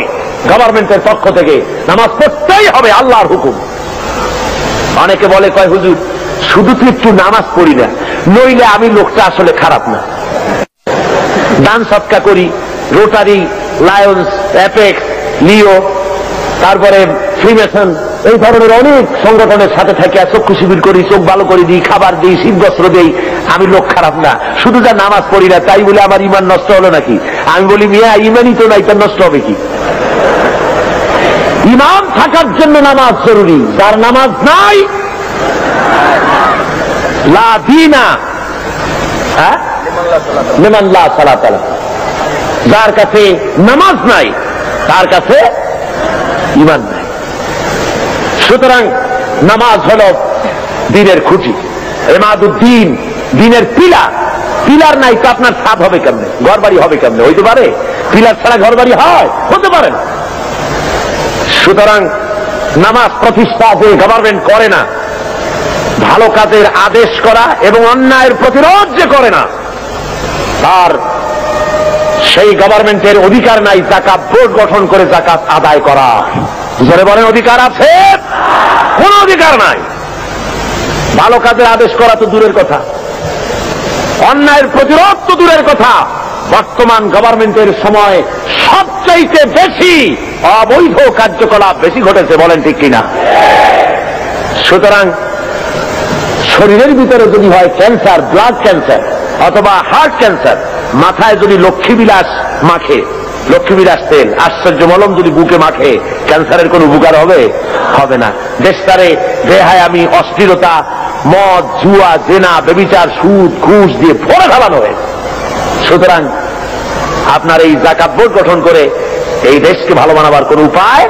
গভর্নমেন্টের পক্ষ থেকে, নামাজ পড়তেই হবে, আল্লাহর হুকুম। অনেকে বলে, কয় হুজুর শুধু তো একটু নামাজ পড়ি না, নইলে আমি লোকটা আসলে খারাপ না। দান সৎকা করি, রোটারি, লায়ন্স, অ্যাপেক্স, লিও, তারপরে ফ্রিমেসন, এই ধরনের অনেক সংগঠনের সাথে থেকে চক্ষু শিবির করি, চোখ ভালো করে দিই, খাবার দিই, শীতবস্ত্র দিই, আমি লোক খারাপ না। শুধু যা নামাজ পড়ি না তাই বলে আমার ইমান নষ্ট হলো নাকি? আমি বলি, মিয়া ইমানই তো নাই, তার নষ্ট হবে কি? ইমান থাকার জন্য নামাজ জরুরি। যার নামাজ নাই লা দীনা লিমান লা সালাত লাহু, যার কাছে নামাজ নাই তার কাছে ইমান নাই। সুতরাং নামাজ হল দ্বীনের খুঁটি, ইমাদুদ্দিন, দ্বীনের পিলার। পিলার নাই তো আপনার ছাদ হবে কেমনে, ঘর বাড়ি হবে কেমনে? হইতে পারে? পিলার ছাড়া ঘর বাড়ি হয়? হতে পারে না। সুতরাং নামাজ প্রতিষ্ঠা যে গভর্নমেন্ট করে না, ভালো কাজের আদেশ করা এবং অন্যায়ের প্রতিরোধ যে করে না, তার সেই গভর্নমেন্টের অধিকার নাই যাকাত বোর্ড গঠন করে যাকাত আদায় করা। যারা বলেন অধিকার আছে? কোন অধিকার নাই। ভালো কাজের আদেশ করা তো দূরের কথা, অন্যায়ের প্রতিরোধ তো দূরের কথা। বর্তমান গভর্নমেন্টের সময় সবচাইতে বেশি অবৈধ কার্যকলাপ বেশি ঘটেছে, বলেন ঠিক কিনা? সুতরাং শরীরের ভিতরে যদি হয় ক্যান্সার, ব্লাড ক্যান্সার অথবা হার্ট ক্যান্সার, মাথায় যদি লক্ষ্মীবিলাস মাখে, লক্ষ্মীবিলাস তেল, আশ্চর্য মলম যদি বুকে মাখে, ক্যান্সারের কোন উপকার হবে? হবে না। দেশটারে বেহায়ামি, অশ্লীলতা, মদ, জুয়া, জেনা, ব্যভিচার, সুদ, ঘুষ দিয়ে ভরে ফেলানো হয়েছে। সুতরাং আপনার এই যাকাত বোর্ড গঠন করে এই দেশকে ভালো বানাবার কোন উপায়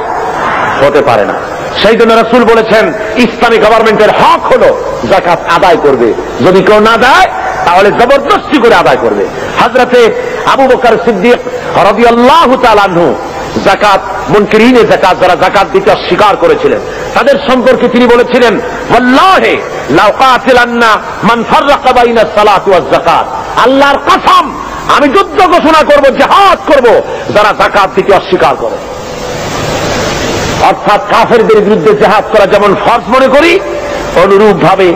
হতে পারে না। সেই জন্য রাসূল বলেছেন, ইসলামী গভর্নমেন্টের হক হলো যাকাত আদায় করবে। যদি কেউ না দেয় তাহলে জবরদস্তি করে আদায় করবে। হযরতে আবু বকর সিদ্দিক রাদিয়াল্লাহু তাআলা আনহু যাকাত মুনকিরিনে যাকাত, যারা যাকাত দিতে অস্বীকার করেছিলেন, তাদের সম্পর্কে তিনি বলেছিলেন, ওয়াল্লাহি লাউ কাতিলান্না মান ফাররাকা বাইনা সালাতি ওয়াজ যাকাত, আল্লাহর কসম আমি যুদ্ধ ঘোষণা করব, জিহাদ করব যারা যাকাত দিতে অস্বীকার করে। অর্থাৎ কাফেরদের বিরুদ্ধে জিহাদ করা যেমন ফরজ মনে করি, অনুরূপ ভাবে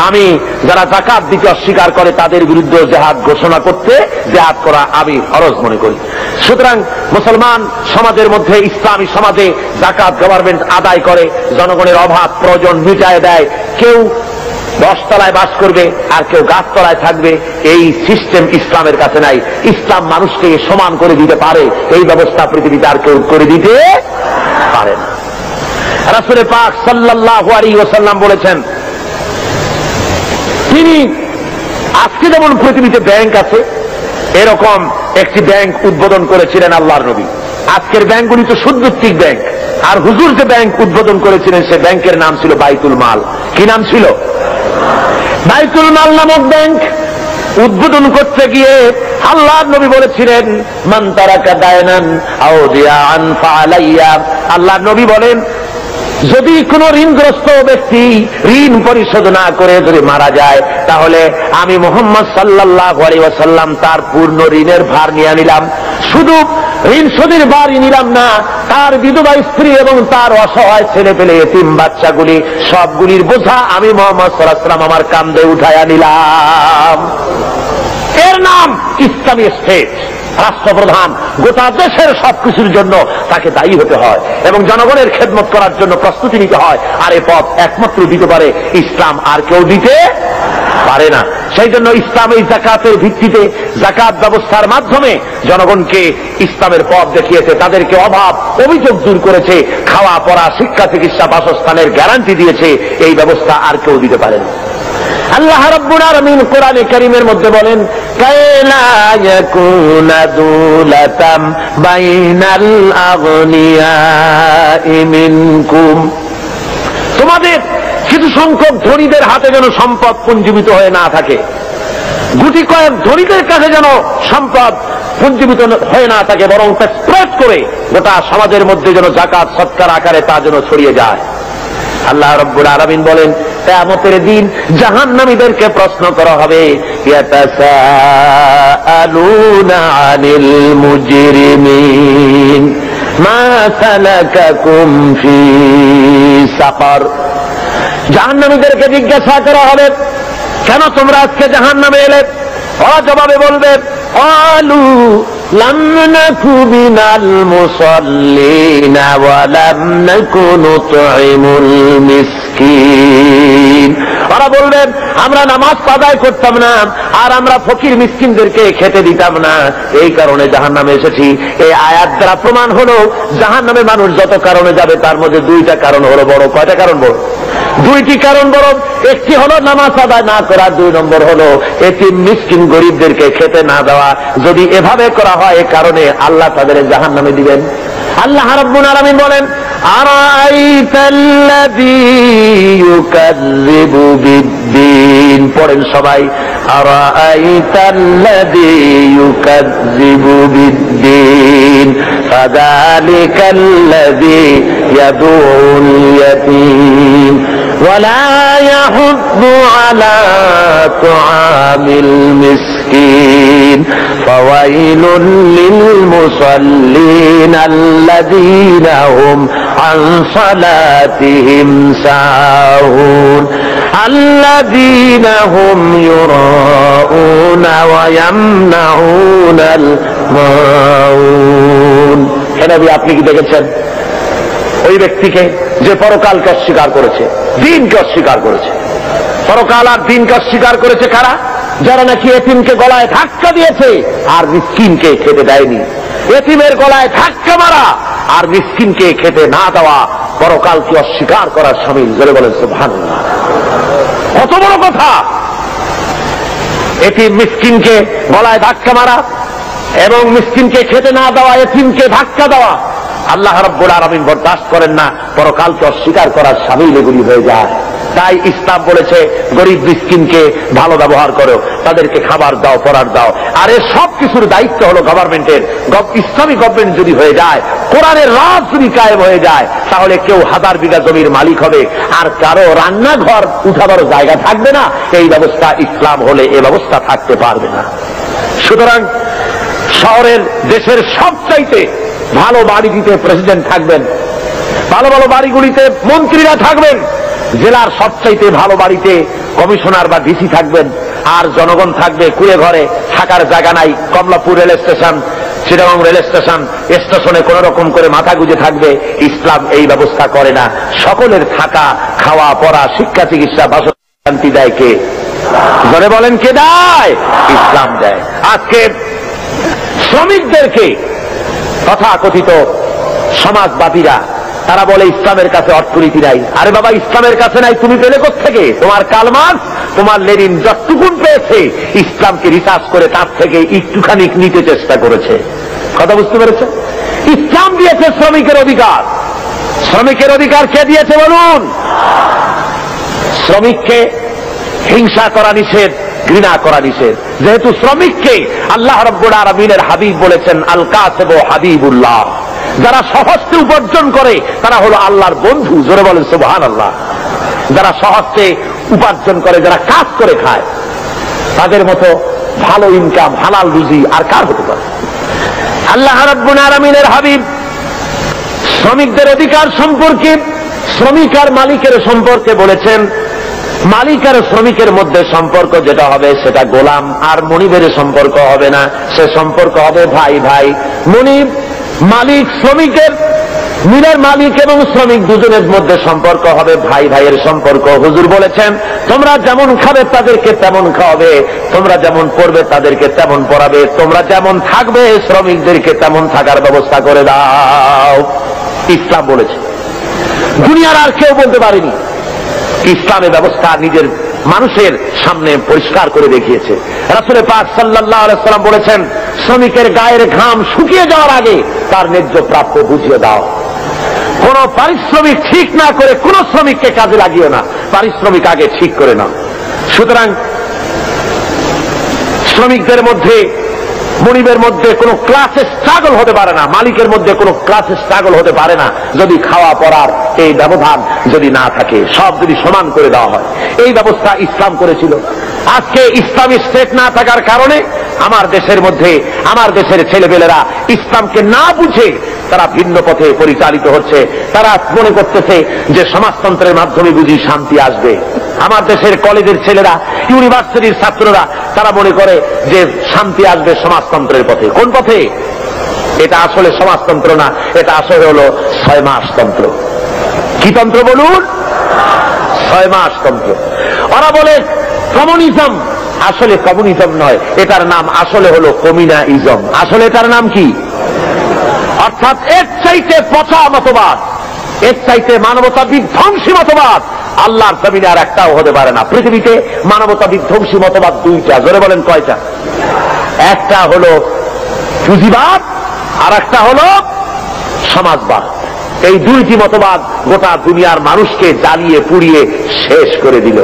আমি যারা যাকাত দিতে অস্বীকার করে তাদের বিরুদ্ধে জিহাদ ঘোষণা করতে, জিহাদ করা আমি ফরজ মনে করি। সুতরাং মুসলমান সমাজের মধ্যে, ইসলামী সমাজে যাকাত গভর্নমেন্ট আদায় করে, জনগণের অভাব প্রয়োজন মিটায় দেয়। কেউ 10 তলায় বাস করবে আর কেউ গাছতলায় থাকবে, এই সিস্টেম ইসলামের কাছে নাই। ইসলাম মানুষকে সমান করে দিতে পারে, এই ব্যবস্থা পৃথিবীতে আর কেউ করে দিতে পারে না। রাসূল পাক সাল্লাল্লাহু আলাইহি ওয়াসাল্লাম বলেছেন, তিনি আজকে যেমন পৃথিবীতে ব্যাংক আছে, এরকম একটি ব্যাংক উদ্বোধন করেছিলেন আল্লাহর নবী। আজকের ব্যাংকগুলি তো সুদভিত্তিক ব্যাংক, আর হুজুর যে ব্যাংক উদ্বোধন করেছিলেন সে ব্যাংকের নাম ছিল বাইতুল মাল। কি নাম ছিল? বাইতুল মাল নামক ব্যাংক উদ্বোধন করতে গিয়ে আল্লাহর নবী বলেছিলেন, মান তারাকা দায়নান আও দিয়ান ফালাইয়া। আল্লাহর নবী বলেন, যদি কোন ঋণগ্রস্ত ব্যক্তি ঋণ পরিশোধ না করে যদি মারা যায়, তাহলে আমি মুহাম্মদ সাল্লাল্লাহু আলাইহি ওয়াসাল্লাম তার পূর্ণ ঋণের ভার নিয়ে নিলাম। শুধু ঋণ শোধের ভারই নিলাম না, তার বিধবা স্ত্রী এবং তার অসহায় ছেলে পেলে এতিম বাচ্চাগুলি সবগুলির বোঝা আমি মুহাম্মদ সাল্লাল্লাহু আলাইহি ওয়াসাল্লাম আমার কাঁধে উঠাইয়া নিলাম। এর নাম ইসলামী স্টেট। রাষ্ট্রপ্রধান গোটা দেশের সবকিছুর জন্য তাকে দায়ী হতে হয় এবং জনগণের খেদমত করার জন্য প্রস্তুতি নিতে হয়। আর এ পথ একমাত্র দিতে পারে ইসলাম, আর কেউ দিতে পারে না। সেই জন্য ইসলাম এই যাকাতের ভিত্তিতে, যাকাত ব্যবস্থার মাধ্যমে জনগণকে ইসলামের পথ দেখিয়েছে, তাদেরকে অভাব অভিযোগ দূর করেছে, খাওয়া পড়া শিক্ষা চিকিৎসা বাসস্থানের গ্যারান্টি দিয়েছে। এই ব্যবস্থা আর কেউ দিতে পারে না। আল্লাহ রাব্বুল আলামিন কোরআনে কারীমের মধ্যে বলেন, কাইলা ইয়াকুনা দুলাতাম বাইনাল আগনিয়াই মিনকুম, তোমাদের কিছু সংখ্যক ধনীদের হাতে যেন সম্পদ পুঞ্জীবিত হয়ে না থাকে, গুটি কয়েক ধনীদের কাছে যেন সম্পদ পুঞ্জীবিত হয়ে না থাকে, বরং তা স্প্রেড করে গোটা সমাজের মধ্যে যেন যাকাত সদকার আকারে তা যেন ছড়িয়ে যায়। আল্লাহ রাব্বুল আলামিন বলেন, কিয়ামতের দিন জাহান্নামীদেরকে প্রশ্ন করা হবে, ইয়াতাসাআলুনা আনিল মুজরিমিন মা সালাকাকুম ফি সাকার। জাহান্নামীদেরকে জিজ্ঞাসা করা হবে, কেন তোমরা আজকে জাহান্নামে এলে? ওরা জবাবে বলবে, ক্বালু লাম নাকু মিনাল মুসাল্লিনা ওয়া লাম নাকু নুতঈমুল মিসকিন। ওরা বলবেন, আমরা নামাজ আদায় করতাম না আর আমরা ফকির মিসকিনদেরকে খেতে দিতাম না, এই কারণে জাহান্নামে এসেছি। এই আয়াত দ্বারা প্রমাণ হলো জাহান্নামে মানুষ যত কারণে যাবে তার মধ্যে দুইটা কারণ হলো বড়। কয়টা কারণ বড়? দুইটি কারণ বড়। একটি হলো নামাজ আদায় না করা, 2 নম্বর হলো এতিম মিসকিন গরিবদেরকে খেতে না দেওয়া। যদি এভাবে করা হয় এ কারণে আল্লাহ তাদের জাহান্নামে দিবেন। আল্লাহ রাব্বুল আলামিন বলেন, আরাআইতাল্লাযী ইউকাযযিবু বিদ্দীন। পড়েন সবাই, আরাআইতাল্লাযী ইউকাযযিবু বিদ্দীন ফাযালিকাল্লাযী ইয়াদউল ইয়াতীম ওয়া লা ইয়াহুদ্দু আলা তুআমিল মিসকিন ফাওয়াইলুন লিল মুসাল্লিন আল্লাযীনা হুম আন সালাতিহিম সাহুন আল্লাযীনা হুম ইউরাউনা ওয়া ইয়ামনাউনাল মাউন। হে নবী, আপনি কি দেখেছেন ওই ব্যক্তিকে যে পরকালকে অস্বীকার করেছে, দিনকে অস্বীকার করেছে? পরকাল আর দিনকে অস্বীকার করেছে কারা? যারা নাকি এতিমকে গলায় ধাক্কা দিয়েছে আর মিসকিনকে খেতে দেয়নি। এতিমের গলায় ধাক্কা মারা আর মিসকিনকে খেতে না দেওয়া পরকালকে অস্বীকার করার শামিল। জোরে বলেন সুবহানাল্লাহ। কত বড় কথা! এতিম মিসকিনকে গলায় ধাক্কা মারা এবং মিসকিনকে খেতে না দেওয়া, এতিমকে ধাক্কা দেওয়া আল্লাহ রাব্বুল আলামিন বরদাস্ত করেন না। পরকালকে অস্বীকার করার শামিল এগুলি হয়ে যায়। তাই ইসলাম বলেছে গরিব মিসকিনকে ভালো ব্যবহার করো, তাদেরকে খাবার দাও, পড়ার দাও। আর এর সব কিছুর দায়িত্ব হলো গভর্নমেন্টের। ইসলামী গভর্নমেন্ট যদি হয়ে যায়, কোরআনের রাজ যদি কায়েম হয়ে যায়, তাহলে কেউ 1000 বিঘা জমির মালিক হবে আর কারো রান্নাঘর উঠাবারও জায়গা থাকবে না। এই ব্যবস্থা ইসলাম হলে এ ব্যবস্থা থাকতে পারবে না। সুতরাং শহরের দেশের সবচাইতে ভালো বাড়িটিতে প্রেসিডেন্ট থাকবেন, ভালো ভালো বাড়িগুলিতে মন্ত্রীরা থাকবেন, জেলার সবচাইতে ভালো বাড়িতে কমিশনার বা ডিসি থাকবেন, আর জনগণ থাকবে কুড়ে ঘরে, থাকার জায়গা নাই। Kamalapur rail station, Chittagong rail station, স্টেশনে কোন রকম করে মাথা গুঁজে থাকবে। ইসলাম এই ব্যবস্থা করে না। সকলের থাকা, খাওয়া, পড়া, শিক্ষা, চিকিৎসা, বাসস্থান দেয় কে? ধরে বলেন কে দেয়? ইসলাম দেয়। আজকে শ্রমিকদেরকে তথাকথিত সমাজবাদীরা তারা বলে ইসলামের কাছে অর্থনীতি নাই। আরে বাবা, ইসলামের কাছে নাই, তুমি পেলে কোত্থেকে? তোমার কার্ল মার্কস, তোমার লেনিন যতটুকুন পেয়েছে ইসলামকে রিসার্চ করে তার থেকে একটুখানি নিতে চেষ্টা করেছে। কথা বুঝতে পেরেছে? ইসলাম দিয়েছে শ্রমিকের অধিকার। শ্রমিকের অধিকার কে দিয়েছে বলুন? শ্রমিককে হিংসা করা নিষেধ, ঘৃণা করা নিষেধ। যেহেতু শ্রমিককে আল্লাহ রাব্বুল আলামিনের হাবিব বলেছেন আল কাসিব হাবিবুল্লাহ, যারা সহজে উপার্জন করে তারা হলো আল্লাহর বন্ধু। জোরে বলেন সুবহানাল্লাহ। যারা সহজে উপার্জন করে, যারা কাজ করে খায়, তাদের মতো ভালো ইনকাম, হালাল রুজি আর কার হতে পারে? আল্লাহ রাব্বুল আলামিনের হাবিব শ্রমিকদের অধিকার সম্পর্কে, শ্রমিক আর মালিকের সম্পর্কে বলেছেন, মালিক আর শ্রমিকের মধ্যে সম্পর্ক যেটা হবে সেটা গোলাম আর মনিবের সম্পর্ক হবে না, সে সম্পর্ক হবে ভাই ভাই। মনিব মালিক শ্রমিকের, মিলের মালিক এবং শ্রমিক দুজনের মধ্যে সম্পর্ক হবে ভাই ভাইয়ের সম্পর্ক। হুজুর বলেছেন তোমরা যেমন খাবে তাদেরকে তেমন খাওয়াবে, তোমরা যেমন পড়বে তাদেরকে তেমন পড়াবে, তোমরা যেমন থাকবে শ্রমিকদেরকে তেমন থাকার ব্যবস্থা করে দাও। ইসলাম বলেছে, দুনিয়ার আর কেউ বলতে পারেনি। ইসলামের ব্যবস্থা নিজের মানুষের সামনে পরিষ্কার করে দেখিয়েছে। রাসূল পাক সাল্লাল্লাহু আলাইহি ওয়াসাল্লাম বলেছেন শ্রমিকের গায়ের ঘাম শুকিয়ে যাওয়ার আগে তার ন্যায্য প্রাপ্য বুঝিয়ে দাও। কোন পারিশ্রমিক ঠিক না করে কোন শ্রমিককে কাজে লাগিও না, পারিশ্রমিক আগে ঠিক করে নাও। সুতরাং শ্রমিকদের মধ্যে, মনিবের মধ্যে কোনো ক্লাসে স্ট্রাগল হতে পারে না, মালিকের মধ্যে কোনো ক্লাসে স্ট্রাগল হতে পারে না যদি খাওয়া পড়ার এই ব্যবধান যদি না থাকে, সব যদি সমান করে দেওয়া হয়। এই ব্যবস্থা ইসলাম করেছিল। আজকে ইসলামী স্টেট না থাকার কারণে আমার দেশের মধ্যে, আমার দেশের ছেলেপেলেরা ইসলামকে না বুঝে তারা ভিন্ন পথে পরিচালিত হচ্ছে। তারা মনে করতেছে যে সমাজতন্ত্রের মাধ্যমে বুঝি শান্তি আসবে। আমার দেশের কলেজের ছেলেরা, ইউনিভার্সিটির ছাত্ররা তারা মনে করে যে শান্তি আসবে সমাজতন্ত্রের পথে। কোন পথে? এটা আসলে সমাজতন্ত্র না, এটা আসলে হলো 6 মাস তন্ত্র। কি তন্ত্র বলুন? 6 মাস তন্ত্র। ওরা বলে কমিউনিজম, আসলে কমিউনিজম নয়, এটার নাম আসলে হলো কমিউনাইজম। আসলে এটার নাম কি? অর্থাৎ এর চাইতে পচা মতবাদ, এর চাইতে মানবতা বিধ্বংসী মতবাদ আল্লাহর জমিনে আর একটাও হতে পারে না। পৃথিবীতে মানবতা বিধ্বংসী মতবাদ 2টা। জোরে বলেন কয়টা? একটা হলো পুঁজিবাদ আর একটা হলো সমাজবাদ। এই 2টি মতবাদ গোটা দুনিয়ার মানুষকে জ্বালিয়ে পুড়িয়ে শেষ করে দিল।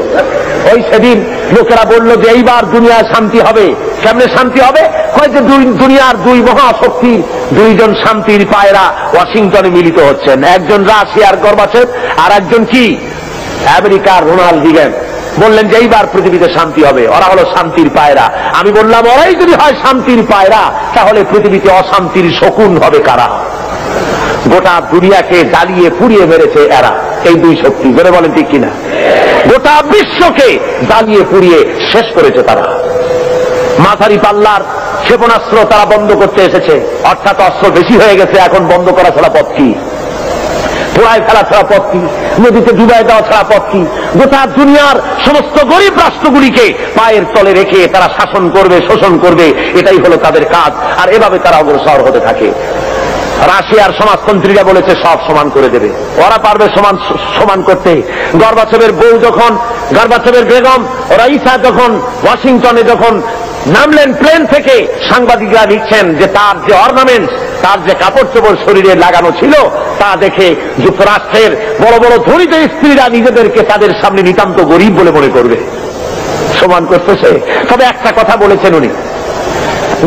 ওই সেদিন লোকেরা বলল যে এইবার দুনিয়ায় শান্তি হবে। কেমনে শান্তি হবে? কয় যে দুনিয়ার 2 মহাশক্তির 2জন শান্তির পায়রা ওয়াশিংটনে মিলিত হচ্ছেন। একজন রাশিয়ার গর্বাচেভ আর একজন কি আমেরিকার রোনাল্ড রিগান। বললেন যে এইবার পৃথিবীতে শান্তি হবে। ওরা হলো শান্তির পায়রা। আমি বললাম ওরাই যদি হয় শান্তির পায়রা, তাহলে পৃথিবীতে অশান্তির শকুন হবে কারা? গোটা দুনিয়াকে জ্বালিয়ে পুড়িয়ে মেরেছে এরা, এই 2 শক্তি। জোরে বলেন ঠিক কিনা? গোটা বিশ্বকে জ্বালিয়ে পুড়িয়ে শেষ করেছে তারা। মাঝারি পাল্লার ক্ষেপণাস্ত্র তারা বন্ধ করতে এসেছে, অর্থাৎ অস্ত্র বেশি হয়ে গেছে, এখন বন্ধ করা ছাড়া পথ কি? পোড়ায় ফেলা ছাড়া পথ কি? নদীতে ডুবাই দেওয়া ছাড়া পথ কি? গোটা দুনিয়ার সমস্ত গরিব রাষ্ট্রগুলিকে পায়ের তলে রেখে তারা শাসন করবে, শোষণ করবে, এটাই হলো তাদের কাজ। আর এভাবে তারা অগ্রসর হতে থাকে। রাশিয়ার সমাজতন্ত্রীরা বলেছে সব সমান করে দেবে, ওরা পারবে সমান করতে। গর্বাচেভের বউ যখন, গর্বাচেভের বেগম রাইসা যখন ওয়াশিংটনে যখন নামলেন প্লেন থেকে, সাংবাদিকরা লিখছেন যে তার যে অর্নামেন্টস, তার যে কাপড় চোপড় শরীরে লাগানো ছিল তা দেখে যুক্তরাষ্ট্রের বড় বড় ধনীত স্ত্রীরা নিজেদেরকে তাদের সামনে নিতান্ত গরিব বলে মনে করবে। সমান করতেছে। তবে একটা কথা বলেছেন উনি,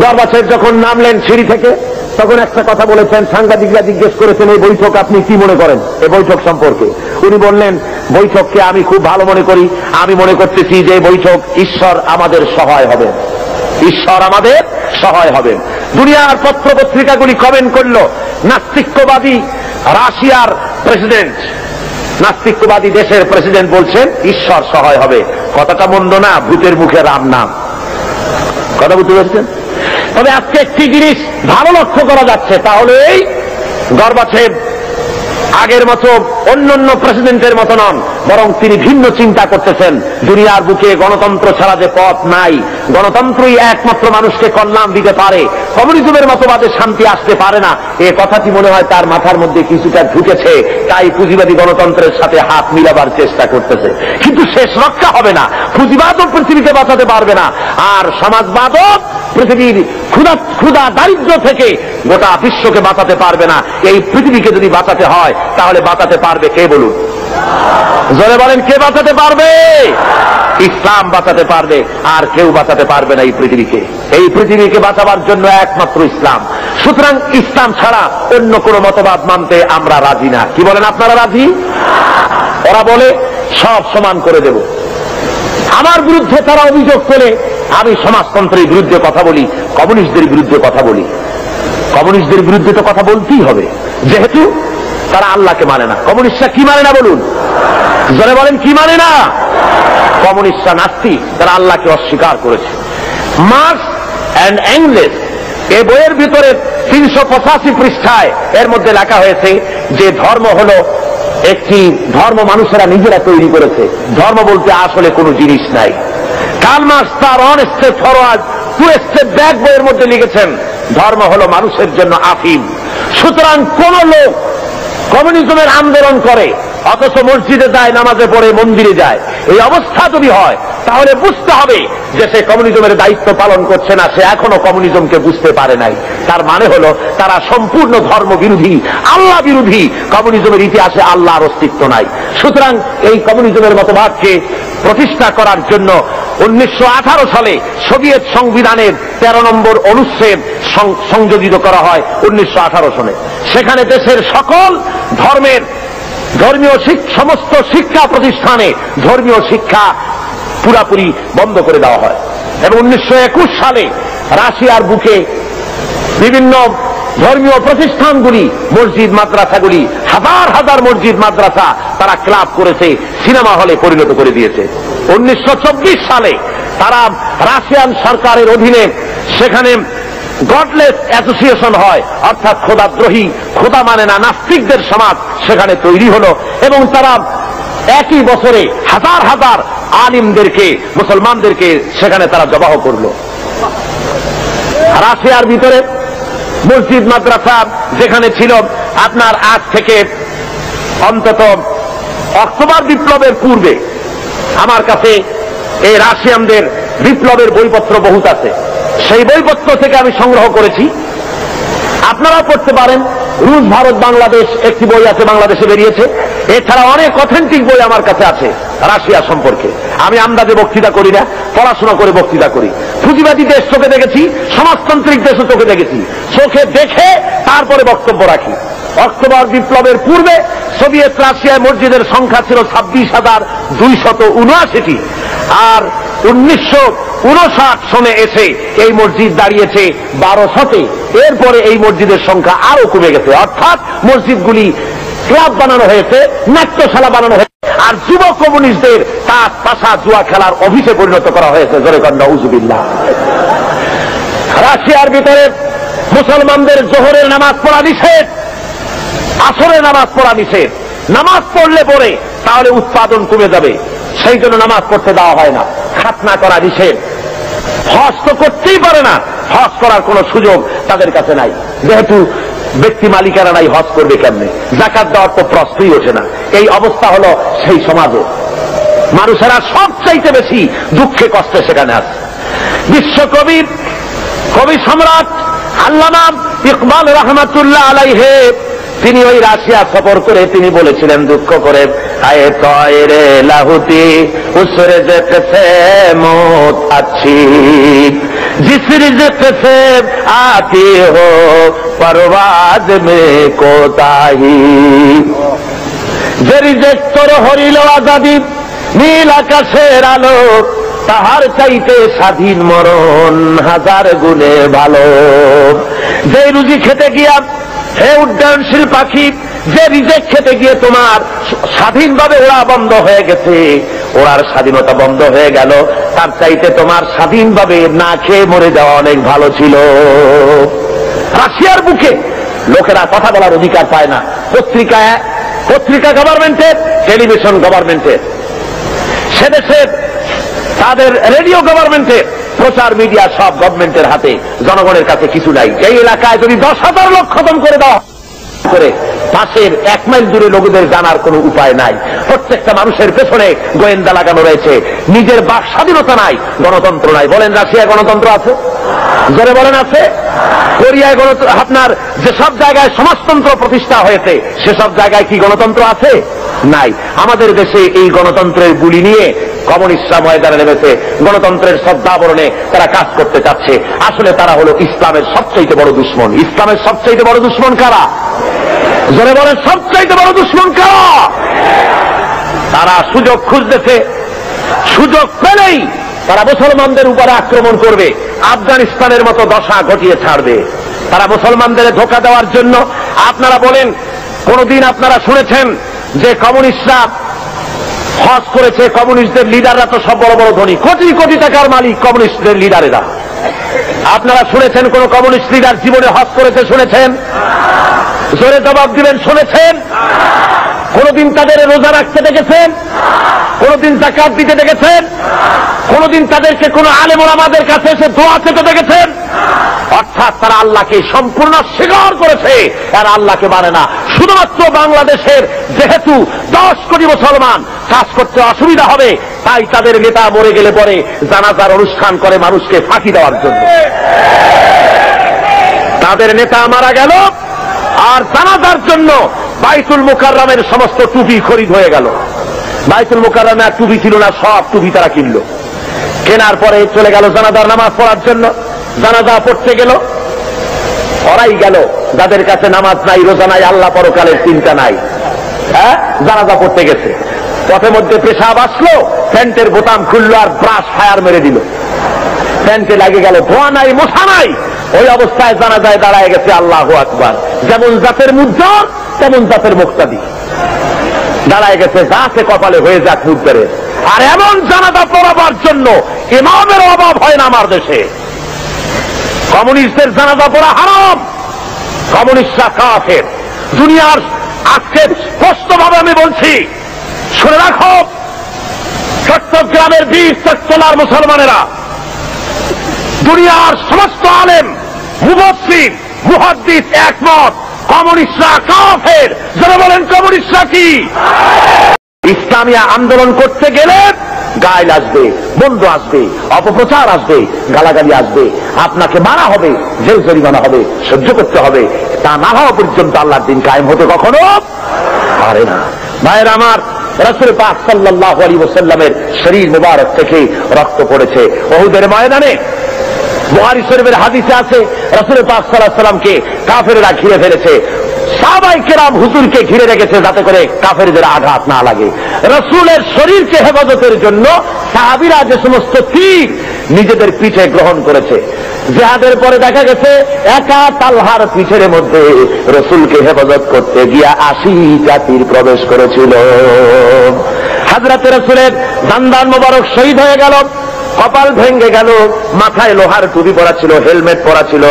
গর্বাচেভ যখন নামলেন সিঁড়ি থেকে তখন একটা কথা বলেছেন। সাংবাদিকরা জিজ্ঞেস করেছেন এই বৈঠক আপনি কি মনে করেন, এই বৈঠক সম্পর্কে? উনি বললেন বৈঠককে আমি খুব ভালো মনে করি। আমি মনে করতেছি যে বৈঠক ঈশ্বর আমাদের সহায় হবেন, ঈশ্বর আমাদের সহায় হবেন। দুনিয়ার পত্র পত্রিকাগুলি কমেন্ট করল নাস্তিক্যবাদী রাশিয়ার প্রেসিডেন্ট, নাস্তিক্যবাদী দেশের প্রেসিডেন্ট বলছেন ঈশ্বর সহায় হবে। কথাটা মন্দ না, ভূতের মুখে রাম নাম। কথা বুঝতে পারছেন? তবে আজকে একটি জিনিস ভালো লক্ষ্য করা যাচ্ছে, তাহলে এই গর্বাচেভ আগের মতো অন্যান্য প্রেসিডেন্টের মতো নন, বরং তিনি ভিন্ন চিন্তা করতেছেন। দুনিয়ার বুকে গণতন্ত্র ছাড়া যে পথ নাই, গণতন্ত্রই একমাত্র মানুষকে কল্যাণ দিতে পারে, কমিউনিজমের মতবাদে শান্তি আসতে পারে না, এ কথাটি মনে হয় তার মাথার মধ্যে কিছুটা ঢুকেছে। তাই পুঁজিবাদী গণতন্ত্রের সাথে হাত মিলাবার চেষ্টা করতেছে। কিন্তু শেষ রক্ষা হবে না, পুঁজিবাদও পৃথিবীকে বাঁচাতে পারবে না, আর সমাজবাদও পৃথিবীর ক্ষুধা দারিদ্র্য থেকে গোটা বিশ্বকে বাঁচাতে পারবে না। এই পৃথিবীকে যদি বাঁচাতে হয় তাহলে বাঁচাতে পারবে কে বলুন? জোরে বলেন, কে বাঁচাতে পারবে? ইসলাম বাঁচাতে পারবে, আর কেউ বাঁচাতে পারবে না এই পৃথিবীকে। এই পৃথিবীকে বাঁচাবার জন্য একমাত্র ইসলাম। সুতরাং ইসলাম ছাড়া অন্য কোন মতবাদ মানতে আমরা রাজি না। কি বলেন, আপনারা রাজি? ওরা বলে সব সমান করে দেব। আমার বিরুদ্ধে তারা অভিযোগ তোলে, আমি সমাজতন্ত্রের বিরুদ্ধে কথা বলি, কমিউনিস্টদের বিরুদ্ধে কথা বলি। কমিউনিস্টদের বিরুদ্ধে তো কথা বলতেই হবে, যেহেতু তারা আল্লাহকে মানে না। কমিউনিস্টরা কি মানে না বলুন? জোরে বলেন, কি মানে না? কমিউনিস্টরা নাস্তিক, তারা আল্লাহকে অস্বীকার করেছে। মার্কস অ্যান্ড এঙ্গেলস এই বইয়ের ভিতরে 385 পৃষ্ঠায় এর মধ্যে লেখা হয়েছে যে ধর্ম হলো একটি ধর্ম মানুষেরা নিজেরা তৈরি করেছে। ধর্ম বলতে আসলে কোনো জিনিস নাই। কার্ল মার্কস তার on step forward to step back বইয়ের মধ্যে লিখেছেন ধর্ম হলো মানুষের জন্য আফিম। সুতরাং কোন লোক কমিউনিজমের আন্দোলন করে অথচ মসজিদে যায়, নামাজে পড়ে, মন্দিরে যায়, এই অবস্থা যদি হয় তাহলে বুঝতে হবে যে সে কমিউনিজমের দায়িত্ব পালন করছে না, সে এখনো কমিউনিজমকে বুঝতে পারে নাই। তার মানে হলো তারা সম্পূর্ণ ধর্ম বিরোধী, আল্লাহ বিরোধী। কমিউনিজমের ইতিহাসে আল্লাহর অস্তিত্ব নাই। সুতরাং এই কমিউনিজমের মতবাদকে প্রতিষ্ঠা করার জন্য 1918 সালে সোভিয়েত সংবিধানের 13 নম্বর অনুচ্ছেদ সংযোজিত করা হয় 1918 সালে। সেখানে দেশের সকল ধর্মের সমস্ত শিক্ষা প্রতিষ্ঠানে ধর্মীয় শিক্ষা পুরাপুরি বন্ধ করে দেওয়া হয়। এবং 1921 সালে রাশিয়ার বুকে বিভিন্ন ধর্মীয় প্রতিষ্ঠানগুলি, মসজিদ মাদ্রাসাগুলি, হাজার হাজার মসজিদ মাদ্রাসা তারা ক্লাব করেছে, সিনেমা হলে পরিণত করে দিয়েছে। 1924 সালে তারা রাশিয়ান সরকারের অধীনে সেখানে গডলেস অ্যাসোসিয়েশন হয়, অর্থাৎ খোদাদ্রোহী, খোদা মানে না নাস্তিকদের সমাজ সেখানে তৈরি হলো। এবং তারা একই বছরে হাজার হাজার আলিমদেরকে, মুসলমানদেরকে সেখানে তারা জবাহ করলো। রাশিয়ার ভিতরে মসজিদ মাদ্রাসা যেখানে ছিল, আপনার আজ থেকে অন্তত অক্টোবর বিপ্লবের পূর্বে আমার কাছে এই রাশিয়ানদের বিপ্লবের বইপত্র বহুত আছে। সেই বইপত্র থেকে আমি সংগ্রহ করেছি, আপনারাও পড়তে পারেন। রুশ, ভারত, বাংলাদেশ একটি বই আছে, বাংলাদেশে বেরিয়েছে। এছাড়া অনেক অথেন্টিক বই আমার কাছে আছে রাশিয়া সম্পর্কে। আমি আন্দাজে বক্তৃতা করি না, পড়াশোনা করে বক্তৃতা করি। পুঁজিবাদী দেশ চোখে দেখেছি, সমাজতান্ত্রিক দেশও চোখে দেখেছি। চোখে দেখে তারপরে বক্তব্য রাখি। অক্টোবর বিপ্লবের পূর্বে সোভিয়েত রাশিয়ায় মসজিদের সংখ্যা ছিল 26,279টি, আর 1959 সনে এসে এই মসজিদ দাঁড়িয়েছে 1200-তে। এরপরে এই মসজিদের সংখ্যা আরো কমে গেছে, অর্থাৎ মসজিদগুলি ক্লাব বানানো হয়েছে, নাট্যশালা বানানো হয়েছে, আর যুব কমিউনিস্টদের তাস, পাশা, জুয়া খেলার অফিসে পরিণত করা হয়েছে। জোরে কর নাউজুবিল্লাহ। রাশিয়ার ভিতরে মুসলমানদের জোহরের নামাজ পড়া নিষেধ, আসরের নামাজ পড়া নিষেধ। নামাজ পড়লে পরে তাহলে উৎপাদন কমে যাবে, সেই জন্য নামাজ পড়তে দেওয়া হয় না। খাতনা করা নিষেধ। হজ তো করতেই পারে না, হজ করার কোন সুযোগ তাদের কাছে নাই, যেহেতু ব্যক্তি মালিকানা নাই, হজ করবে কেমনে? যাকাত দেওয়ার তো প্রশ্নই ওঠে না। এই অবস্থা হলো সেই সমাজে। মানুষেরা সবচাইতে বেশি দুঃখে কষ্টে সেখানে আছে। বিশ্বকবি, কবি সম্রাট আল্লামা ইকবাল রহমাতুল্লাহ আলাইহে তিনি ওই রাশিয়া সফর করে তিনি বলেছিলেন দুঃখ করে, আয়ে তয়রে লাহুতি উসরে যেতে মত আছি, জিস রিজক সে আতি হো পরওয়াজ মে কোতাহি। যে রিজক তোর হরিল আজাদি, নীল আকাশের আলো, তাহার চাইতে স্বাধীন মরণ হাজার গুণে ভালো। যে রুজি খেতে গিয়া হে উড্ডয়নশীল পাখি, যে রিজেক্ট খেতে গিয়ে তোমার স্বাধীনভাবে ওড়া বন্ধ হয়ে গেছে, ওড়ার স্বাধীনতা বন্ধ হয়ে গেল, তার চাইতে তোমার স্বাধীনভাবে না খেয়ে মরে যাওয়া অনেক ভালো ছিল। রাশিয়ার বুকে লোকেরা কথা বলার অধিকার পায় না। পত্রিকা গভর্নমেন্টের, টেলিভিশন গভর্নমেন্টের, সে দেশের তাদের রেডিও গভর্নমেন্টের, প্রচার মিডিয়া সব গভর্নমেন্টের হাতে, জনগণের কাছে কিছু নাই। এই এলাকায় যদি 10,000 লোক খতম করে দেওয়া করে, পাশের 1 মাইল দূরে লোকদের জানার কোনো উপায় নাই। প্রত্যেকটা মানুষের পেছনে গোয়েন্দা লাগানো রয়েছে। নিজের বাক স্বাধীনতা নাই, গণতন্ত্র নাই। বলেন রাশিয়া গণতন্ত্র আছে? জোরে বলেন আছে? কোরিয়ায় আপনার যেসব জায়গায় সমাজতন্ত্র প্রতিষ্ঠা হয়েছে সেসব জায়গায় কি গণতন্ত্র আছে? নাই। আমাদের দেশে এই গণতন্ত্রের বুলি নিয়ে কমিউনিস্টরা ময়দানে নেমেছে, গণতন্ত্রের শ্রদ্ধাবরণে তারা কাজ করতে চাচ্ছে। আসলে তারা হলো ইসলামের সবচেয়ে বড় দুশ্মন। ইসলামের সবচেয়ে বড় দুশ্মন কারা? জোরে বলেন, সবচেয়ে বড় দুশ্মন কারা? তারা সুযোগ খুঁজতেছে, সুযোগ পেলেই তারা মুসলমানদের উপরে আক্রমণ করবে, আফগানিস্তানের মতো দশা ঘটিয়ে ছাড়বে। তারা মুসলমানদের ধোঁকা দেওয়ার জন্য। আপনারা বলেন, কোনদিন আপনারা শুনেছেন যে কমিউনিস্টরা হজ করেছে? কমিউনিস্টদের লিডাররা তো সব বড় বড় ধনী, কোটি কোটি টাকার মালিক কমিউনিস্টদের লিডারেরা। আপনারা শুনেছেন কোন কমিউনিস্ট লিডার জীবনে হজ করেছে? শুনেছেন? জোরে জবাব দিবেন, শুনেছেন? কোনদিন তাদের রোজা রাখতে দেখেছেন? কোনদিন যাকাত দিতে দেখেছেন? কোনদিন তাদেরকে কোন আলেম ওলামাদের কাছে এসে দোয়া চেতে দেখেছেন? অর্থাৎ তারা আল্লাহকে সম্পূর্ণ স্বীকার করেছে, আর আল্লাহকে মানে না। শুধুমাত্র বাংলাদেশের যেহেতু 10 কোটি মুসলমান, কাজ করতে অসুবিধা হবে, তাই তাদের নেতা মরে গেলে পরে জানাজার অনুষ্ঠান করে মানুষকে ফাঁকি দেওয়ার জন্য। তাদের নেতা মারা গেল আর জানাজার জন্য বাইতুল মুকাররমের সমস্ত টুপি খরিদ হয়ে গেল। বাইতুল মুকাররমে আর টুপি ছিল না, সব টুপি তারা কিনল। কেনার পরে চলে গেল জানাজার নামাজ পড়ার জন্য। জানাজা পড়তে গেল, ওরাই গেল যাদের কাছে নামাজ নাই, রোজা নাই, আল্লাহ পরকালের চিন্তা নাই। হ্যাঁ, জানাজা পড়তে গেছে, পথের মধ্যে পেশাব আসলো, প্যান্টের বোতাম খুললো আর ব্রাশ ফায়ার মেরে দিল, প্যান্টে লাগে গেল, ধোয়া নাই, মশা নাই। ওই অবস্থায় জানাজায় দাঁড়ায় গেছে আল্লাহু আকবার। যেমন জাতের মুজ্জার তেমন জাতের মুক্তাদি দাঁড়ায় গেছে, যাতে কপালে হয়ে যাক মুদ্দারের। আর এমন জানাজা পড়াবার জন্য ইমামের অভাব হয় না আমার দেশে। কমিউনিস্টদের জানাজা পড়া হারাম, কমিউনিস্টরা কাফের। দুনিয়ার আজকে স্পষ্টভাবে আমি বলছি, শুনে রাখো, চট্টগ্রামের 20 চট্টলার মুসলমানেরা, দুনিয়ার সমস্ত আলেম, মুফাসসির, মুহাদ্দিস একমত, কমিউনিস্টরা কাফের। যারা বলেন কমিউনিস্টরা কি? ইসলামী আন্দোলন করতে গেলে গাইল আসবে, বন্ধ আসবে, অপপ্রচার আসবে, গালাগালি আসবে, আপনাকে মারা হবে, জেল জরিমানা হবে, সহ্য করতে হবে। তা না হওয়া পর্যন্ত আল্লাহর দিন কায়েম হতে কখনো পারে না। ভাইয়ের আমার, রাসূল পাক সাল্লাল্লাহু আলাইহি ওয়াসাল্লামের শরীর মুবারক থেকে রক্ত পড়েছে উহুদের ময়দানে। বুখারী শরীফের হাদিসে আছে, রাসূল পাক সাল্লাল্লাহু আলাইহি ওয়াসাল্লামকে কাফেররা ঘিরে ফেলেছে। সাহাবায়ে কেরাম হুজুরকে ঘিরে রেখেছে যাতে করে কাফেরদের আঘাত না লাগে। রাসূলের শরীরকে হেফাজতের জন্য সাহাবীরা যে সমস্ত তীর নিজেদের পিঠে গ্রহণ করেছে। জিহাদের পরে দেখা গেছে একা তালহার পিঠের মধ্যে রাসূলকে হেফাজত করতে গিয়া 80টা তীর প্রবেশ করেছিল। হযরত রাসূলের দান্দান মোবারক শহীদ হয়ে গেল, কপাল ভেঙে গেল, মাথায় লোহার টুপি পরা ছিল, হেলমেট পরা ছিল,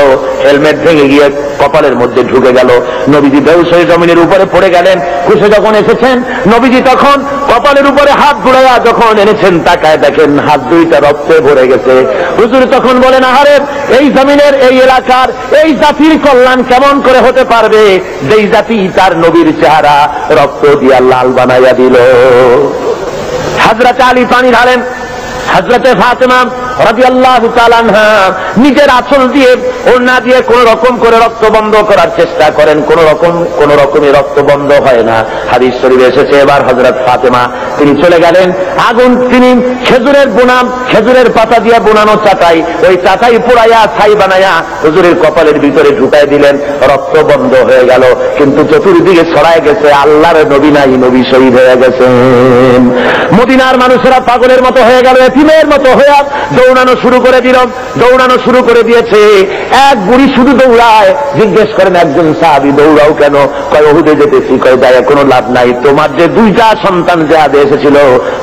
হেলমেট ভেঙে গিয়ে কপালের মধ্যে ঢুকে গেল। নবীজি বেহুশ হয়ে জমিনের উপরে পড়ে গেলেন। খুশে যখন এসেছেন নবীজি, তখন কপালের উপরে হাত ঘুরাইয়া যখন এনেছেন, তাকায় দেখেন হাত দুইটা রক্তে ভরে গেছে। হুজুর তখন বলেন, আহারে, এই জমিনের, এই এলাকার, এই জাতির কল্যাণ কেমন করে হতে পারবে যেই জাতি তার নবীর চেহারা রক্ত দিয়া লাল বানাইয়া দিল। হযরত আলী পানি ঢালেন, হযরতে ফাতেমা রাদিয়াল্লাহু তাআলা আনহা নিজের আঁচল দিয়ে, ওড়না দিয়ে কোন রকম করে রক্ত বন্ধ করার চেষ্টা করেন, কোন রকমে রক্ত বন্ধ হয় না। হাদিস শরীফে এসেছে, এবার হযরত ফাতেমা তিনি চলে গেলেন, আগুন তিনি খেজুরের বোনাম, খেজুরের পাতা দিয়ে বোনানো চাটাই, ওই চাটাই পোড়াইয়া ছাই বানাইয়া হুজুরের কপালের ভিতরে ঢুকাই দিলেন, রক্ত বন্ধ হয়ে গেল। কিন্তু চতুর্দিকে ছড়ায় গেছে আল্লাহর নবী নাই, নবী শহীদ হয়ে গেছেন। মদিনার মানুষেরা পাগলের মতো হয়ে গেল, এতিমের মতো হয়ে দৌড়ানো শুরু করে দিল, দৌড়ানো শুরু করে দিয়েছে। এক বুড়ি শুধু দৌড়ায়। জিজ্ঞেস করেন, একজন সাহাবী, দৌড়াও কেন? কয়, উহুদে যেতেছি। কয়, যায় কোনো লাভ নাই, তোমার যে 2টা সন্তান জেহাদে এসেছিল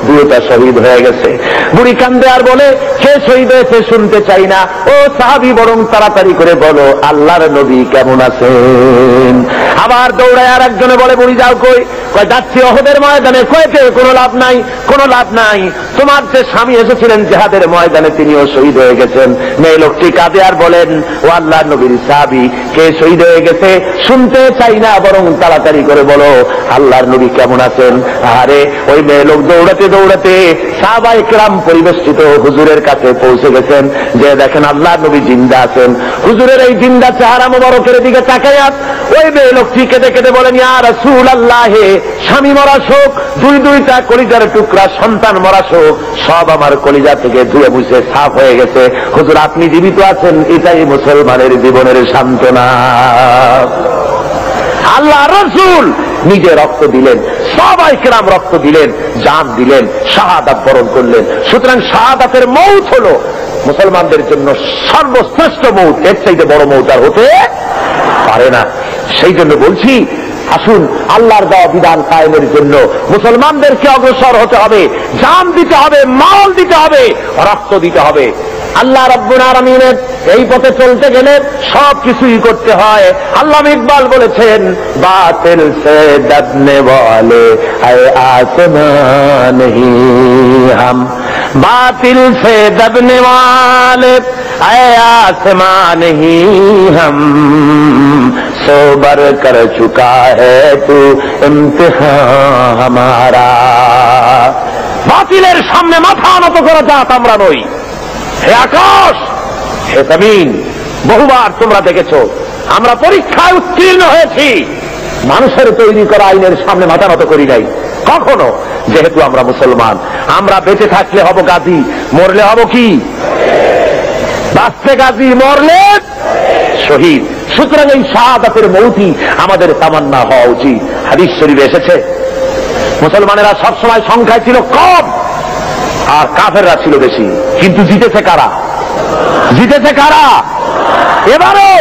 2টা শহীদ হয়ে গেছে। বুড়ি কান্দে আর বলে, কে শহীদ হয়েছে শুনতে চাই না, ও সাহাবী বরং তাড়াতাড়ি করে বলো আল্লাহর নবী কেমন আছেন। আবার দৌড়ায় আর একজনে বলে, বুড়ি যাও কই? কয়, যাচ্ছি উহুদের ময়দানে। কয়, কোনো লাভ নাই, কোনো লাভ নাই, তোমার যে স্বামী এসেছিলেন জেহাদের ময়দানে তিনিও শহীদ হয়ে গেছেন। মেয়ে লোকটি কাঁদে আর বলেন, ও আল্লাহর নবীর সাহাবী, কে শহীদ হয়ে গেছে শুনতে চাই না, বরং তাড়াতাড়ি করে বলো আল্লাহর নবী কেমন আছেন। আরে ওই মেয়ে লোক দৌড়াতে দৌড়াতে সাহাবায়ে কেরাম পরিবেষ্টিত হুজুরের কাছে পৌঁছে গেছেন, যে দেখেন আল্লাহর নবী জিন্দা আছেন। হুজুরের এই জিন্দা চেহারা মোবারকের দিকে তাকায়া ওই মেয়ে লোকটি কেঁদে কেঁদে বলেন, ইয়া রাসূলুল্লাহ, স্বামী মরা শোক, দুইটা কলিজার টুকরা সন্তান মরা শোক সব আমার কলিজা থেকে ধুয়ে মুছে সাফ হয়ে গেছে। হুজুর আপনি জীবিত আছেন, এটাই মুসলমানের জীবনের সান্ত্বনা। আল্লাহ রাসূল নিজে রক্ত দিলেন, সাহাবায়ে কেরাম রক্ত দিলেন, জান দিলেন, শাহাদাত বরণ করলেন। সুতরাং শাহাদাতের মউত হলো মুসলমানদের জন্য সর্বশ্রেষ্ঠ মউত, এর চাইতে বড় মউত আর হতে পারে না। সেই জন্য বলছি, আসুন আল্লাহর দেওয়া বিধান কায়েমের জন্য মুসলমানদেরকে অগ্রসর হতে হবে, জান দিতে হবে, মাল দিতে হবে, রক্ত দিতে হবে। আল্লাহ রাব্বুল আলামিনের এই পথে চলতে গেলে সব কিছুই করতে হয়। আল্লামা ইকবাল বলেছেন, বাতিল সে দবনে ওয়ালে আয়ে আসমান হি হাম, বাতিল সে দবনে ওয়ালে আয়ে আসমান হি হাম, सोबर कर चुका है तू इम्तिहान हमारा। বাতিলের সামনে মাথা নত করা জাত আমরা নই। হে আকাশ, হে জমিন, বহুবার তোমরা দেখেছ আমরা পরীক্ষায় উত্তীর্ণ হয়েছি, মানুষের তৈরি করা আইনের সামনে মাথা নত করি নাই কখনো। যেহেতু আমরা মুসলমান, আমরা বেঁচে থাকলে হব গাজী, মরলে হব কি? বাঁচতে গাজী, মরলে শহীদ। সুতরাং এই শাহাদাতের মৌতি আমাদের তামান্না হওয়া উচিত। হাদিস শরীফে এসেছে, মুসলমানেরা সবসময় সংখ্যায় ছিল কম আর কাফেররা ছিল বেশি, কিন্তু জিতেছে কারা? জিতেছে কারা? এবারও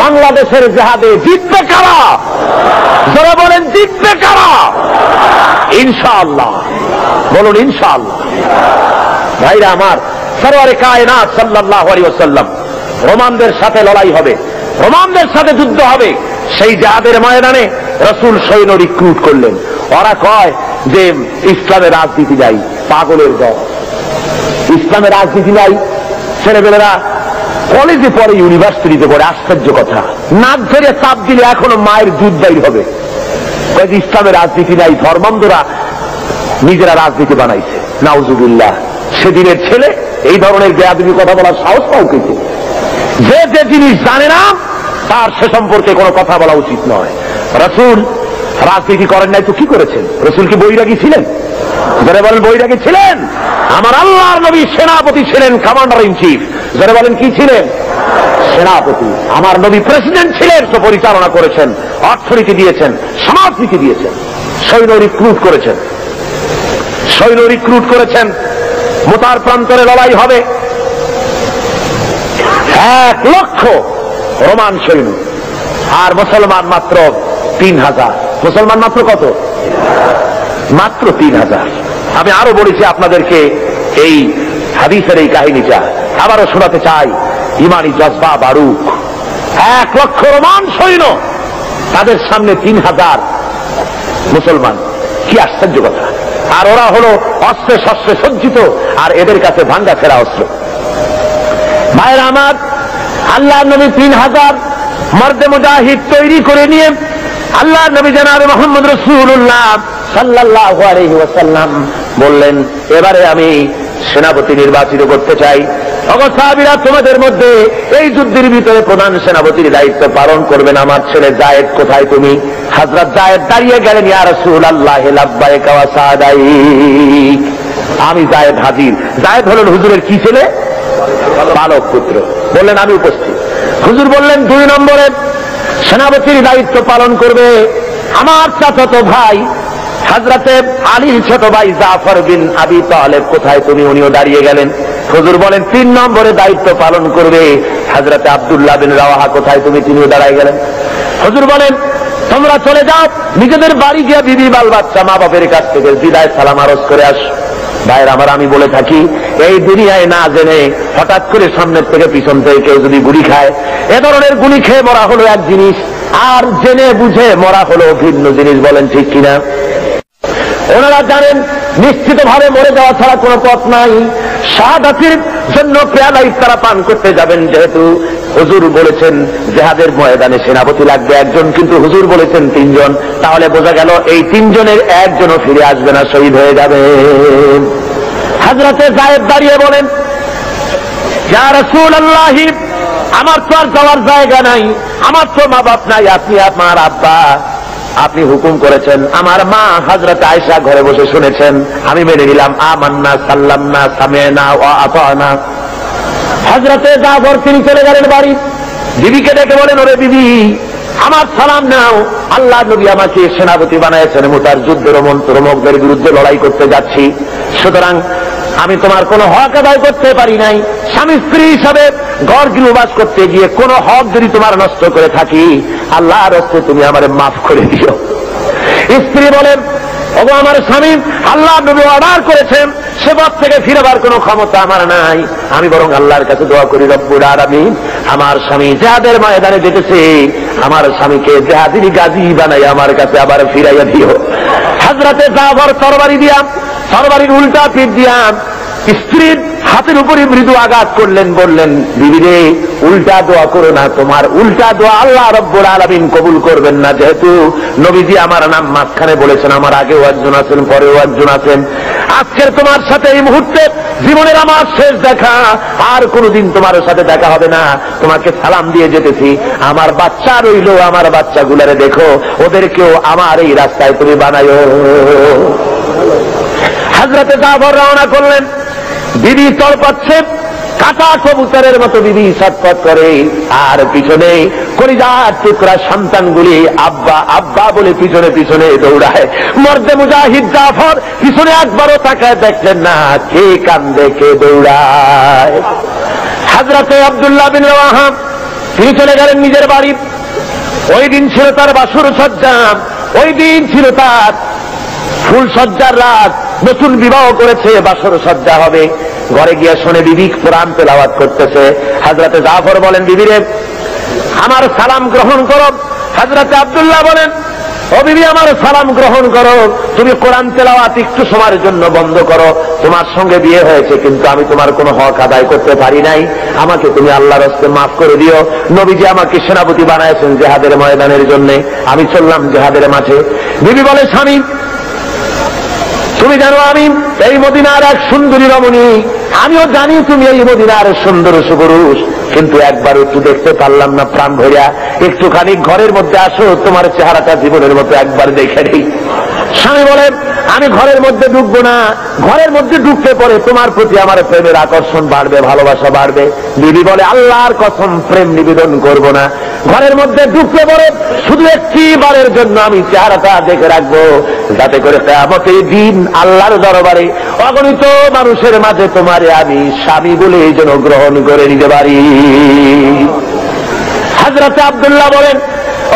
বাংলাদেশের জেহাদে জিতবে কারা? যারা বলেন জিতবে কারা? ইনশাআল্লাহ, বলুন ইনশাআল্লাহ। ভাইরা আমার, সরওয়ারে কায়নাত সাল্লাল্লাহু আলাইহি ওয়াসাল্লাম রোমানদের সাথে লড়াই হবে, রোমানদের সাথে যুদ্ধ হবে। সেই জিহাদের ময়দানে রাসূল সৈন্য রিক্রুট করলেন। ওরা কয় যে ইসলামের রাজনীতি নাই, পাগলের দল, ইসলামের রাজনীতি নাই। ছেলেবেলেরা কলেজে পড়ে, ইউনিভার্সিটিতে পড়ে, আশ্চর্য কথা, নাক ধরে চাপ দিলে এখনো মায়ের দুধ বাইর হবে। কয় যে ইসলামের রাজনীতি নাই, ধর্মান্ধরা নিজেরা রাজনীতি বানাইছে। নাউজুবিল্লাহ। সেদিনের ছেলে এই ধরনের বেয়াদবি কথা বলার সাহস পাও কেছে? যে যে জিনিস জানে না তার সে সম্পর্কে কোনো কথা বলা উচিত নয়। রাসূল রাজনীতি করেন নাই তো কি করেছেন? রাসূল কি বৈরাগী ছিলেন? যারা বলেন বৈরাগী ছিলেন? আমার আল্লাহর নবী সেনাপতি ছিলেন, কমান্ডার ইন চিফ। যারা বলেন কি ছিলেন? সেনাপতি। আমার নবী প্রেসিডেন্ট ছিলেন, তো পরিচালনা করেছেন, অর্থনীতি দিয়েছেন, সমাজনীতি দিয়েছেন, সৈন্য রিক্রুট করেছেন, সৈন্য রিক্রুট করেছেন। মুতার প্রান্তরে লড়াই হবে, 1 লক্ষ রোমান সৈন্য, আর মুসলমান মাত্র 3000। মুসলমান মাত্র কত? মাত্র 3000। আমি আরো বলেছি আপনাদেরকে এই হাদিসের এই কাহিনীটা আবারও শোনাতে চাই। ইমানি জজবা বারুক, 1 লক্ষ রোমান সৈন্য, তাদের সামনে 3000 মুসলমান। কি আশ্চর্য কথা! আর ওরা হলো অস্ত্রে শস্ত্রে সজ্জিত, আর এদের কাছে ভাঙ্গা ফেরা অস্ত্র। ভাইরা আমার, আল্লাহর নবী 3000 মর্দে মুজাহিদ তৈরি করে নিয়ে আল্লাহর নবী জনাবে মুহাম্মদ রাসূলুল্লাহ সাল্লাল্লাহু আলাইহি ওয়াসাল্লাম বললেন, এবারে আমি সেনাপতি নির্বাচিত করতে চাই। ওগো সাহাবীরা, তোমাদের মধ্যে এই যুদ্ধের ভিতরে প্রধান সেনাপতির দায়িত্ব পালন করবেন আমার ছেলে যায়েদ। কোথায় তুমি? হযরত যায়েদ দাঁড়িয়ে গেলেন, ইয়া রাসূলুল্লাহ লাব্বাইকা ওয়া সাদাইক। আমি যায়েদ হাজির। যায়েদ হলেন হুজুরের কি ছেলে? বালক পুত্র। বললেন আমি উপস্থিত। হুজুর বললেন, 2 নম্বরে সেনাপতির দায়িত্ব পালন করবে আমার চাচাতো ভাই হযরতে আলীর ছোট ভাই জাফর বিন আবি তালেব। কোথায় তুমি? উনিও দাঁড়িয়ে গেলেন। হুজুর বলেন, 3 নম্বরে দায়িত্ব পালন করবে হযরতে আব্দুল্লাহ বিন রাওয়াহা। কোথায় তুমি? তিনিও দাঁড়ায় গেলেন। হুজুর বলেন, তোমরা চলে যাও, নিজেদের বাড়ি গিয়ে বিবি বাল বাচ্চা মা বাপের কাছ থেকে বিদায় সালাম আরজ করে আস। ভাইরা আমার, আমি বলে থাকি, এই দুনিয়ায় না জেনে হঠাৎ করে সামনের থেকে পিছন থেকে কেউ যদি গুলি খায়, এ ধরনের গুলি খেয়ে মরা হলো এক জিনিস, আর জেনে বুঝে মরা হলো ভিন্ন জিনিস। বলেন ঠিক কিনা? ওনারা জানেন নিশ্চিতভাবে মরে যাওয়া ছাড়া কোনো পথ নাই। শাহাদাতের জন্য পেয়ালা ইফতারা পান করতে যাবেন। যেহেতু হুজুর বলেছেন জিহাদের ময়দানে সেনাপতি লাগবে একজন, কিন্তু হুজুর বলেছেন 3 জন, তাহলে বোঝা গেল এই 3 জনের একজনও ফিরে আসবে না, শহীদ হয়ে যাবে। হযরতে যায়েদ দাঁড়িয়ে বলেন, ইয়া রাসূলুল্লাহ, আমার তো আর যাওয়ার জায়গা নাই, আমার তো মা বাপ নাই, আপনি আমার আব্বা, আপনি হুকুম করেছেন, আমার মা হযরতে আয়েশা ঘরে বসে শুনেছেন, আমি মেনে নিলাম, আমান্না সাল্লামনা সামি'না ওয়া আতা'না। হযরতে জাফর তিনি চলে গেলেন বাড়ি, বিবিকে ডেকে বলেন, ওরে বিবি, আমার সালাম নাও, আল্লাহ নবী আমাকে সেনাপতি বানাইছেন, মুতার যুদ্ধের মন্ত্রমুগ্ধের বিরুদ্ধে লড়াই করতে যাচ্ছি, সুতরাং আমি তোমার কোনো হক আদায় করতে পারি নাই, স্বামী স্ত্রী হিসাবে ঘর গৃহবাস করতে গিয়ে কোনো হক যদি তোমার নষ্ট করে থাকি, আল্লাহর রাস্তে তুমি আমারে মাফ করে দিও। স্ত্রী বলেন, ওগো আমার স্বামী, আল্লাহ নবী অর্ডার করেছেন, সে পথ থেকে ফিরবার কোনো ক্ষমতা আমার নাই, আমি বরং আল্লাহর কাছে দোয়া করি, রব্বুল আলামিন আমার স্বামী জিহাদের ময়দানে যেতেছে, আমার স্বামীকে জিহাদি গাজী বানাই আমার কাছে আবার ফিরাইয়া দিও। হযরতে জাফর তরবারি দিয়া, তরবারির উল্টা পিঠ দিয়া স্ত্রীর হাতের উপরে মৃদু আঘাত করলেন, বললেন, বিবি রে, উল্টা দোয়া করো না, তোমার উল্টা দোয়া আল্লাহ রব্বুল আলামিন কবুল করবেন না, যেহেতু নবীজি আমার নাম মাঝখানে বলেছেন, আমার আগেও একজন আছেন, পরেও একজন আছেন, আজকের তোমার সাথে এই মুহূর্তে জীবনের আমার শেষ দেখা, আর কোনদিন তোমার সাথে দেখা হবে না, তোমাকে সালাম দিয়ে যেতেছি, আমার বাচ্চা রইল, আমার বাচ্চাগুলারে দেখো, ওদেরকেও আমার এই রাস্তায় তুমি বানায়ো। হযরতে জাফর রওনা করলেন, বিবি তড়পাচ্ছে, কাটা কবুতরের মতো বিবি ছটফট করে, আর পিছনে কলিজার টুকরা সন্তানগুলি আব্বা আব্বা বলে পিছনে পিছনে দৌড়ায়। মর্দে মুজাহিদ জাফর পিছনে একবারও তাকায় দেখলেন না, কে কান্দে কে দৌড়ায়। হযরতে আব্দুল্লাহ বিন রাওয়াহা তিনি চলে গেলেন নিজের বাড়ি। ওই দিন ছিল তার বাসর সজ্জা, ওই দিন ছিল তার ফুল সজ্জার রাত, নতুন বিবাহ করেছে, বাসর সজ্জা হবে। ঘরে গিয়ে শুনে বিবি কোরআন তেলাওয়াত করতেছে। হযরতে জাফর বলেন, বিবি রে, আমার সালাম গ্রহণ করো। হযরতে আব্দুল্লাহ বলেন, ও বিবি, আমার সালাম গ্রহণ করো, তুমি কোরআন তেলাওয়াত একটু সময়ের জন্য বন্ধ করো, তোমার সঙ্গে বিয়ে হয়েছে, কিন্তু আমি তোমার কোনো হক আদায় করতে পারি নাই, আমাকে তুমি আল্লাহর রাস্তায় মাফ করে দিও। নবীজি আমাকে সেনাপতি বানাইছেন জিহাদের ময়দানের জন্য, আমি চললাম জিহাদের মাঠে। বিবি বলে, স্বামী, তুমি জানো আমি এই মদিনার এক সুন্দরী রমণী, আমিও জানি তুমি এই মদিনার সুন্দর সুপুরুষ, কিন্তু একবার একটু দেখতে পারলাম না প্রাণ ভরিয়া, একটুখানি ঘরের মধ্যে আসো, তোমার চেহারাটা জীবনের মতো একবার দেখে নেই। স্বামী বলেন, আমি ঘরের মধ্যে ঢুকবো না, ঘরের মধ্যে ঢুকতে পরে তোমার প্রতি আমার প্রেমের আকর্ষণ বাড়বে, ভালোবাসা বাড়বে। বিবি বলে, আল্লাহর কসম, প্রেম নিবেদন করব না, ঘরের মধ্যে ঢুকতে পরে শুধু একটি বারের জন্য আমি চেহারাটা দেখে রাখবো, যাতে করে কিয়ামতের দিন আল্লাহর দরবারে অগণিত মানুষের মাঝে তোমারে আমি স্বামী বলে এই জন্য গ্রহণ করে নিতে পারি। হযরতে আব্দুল্লাহ বলেন,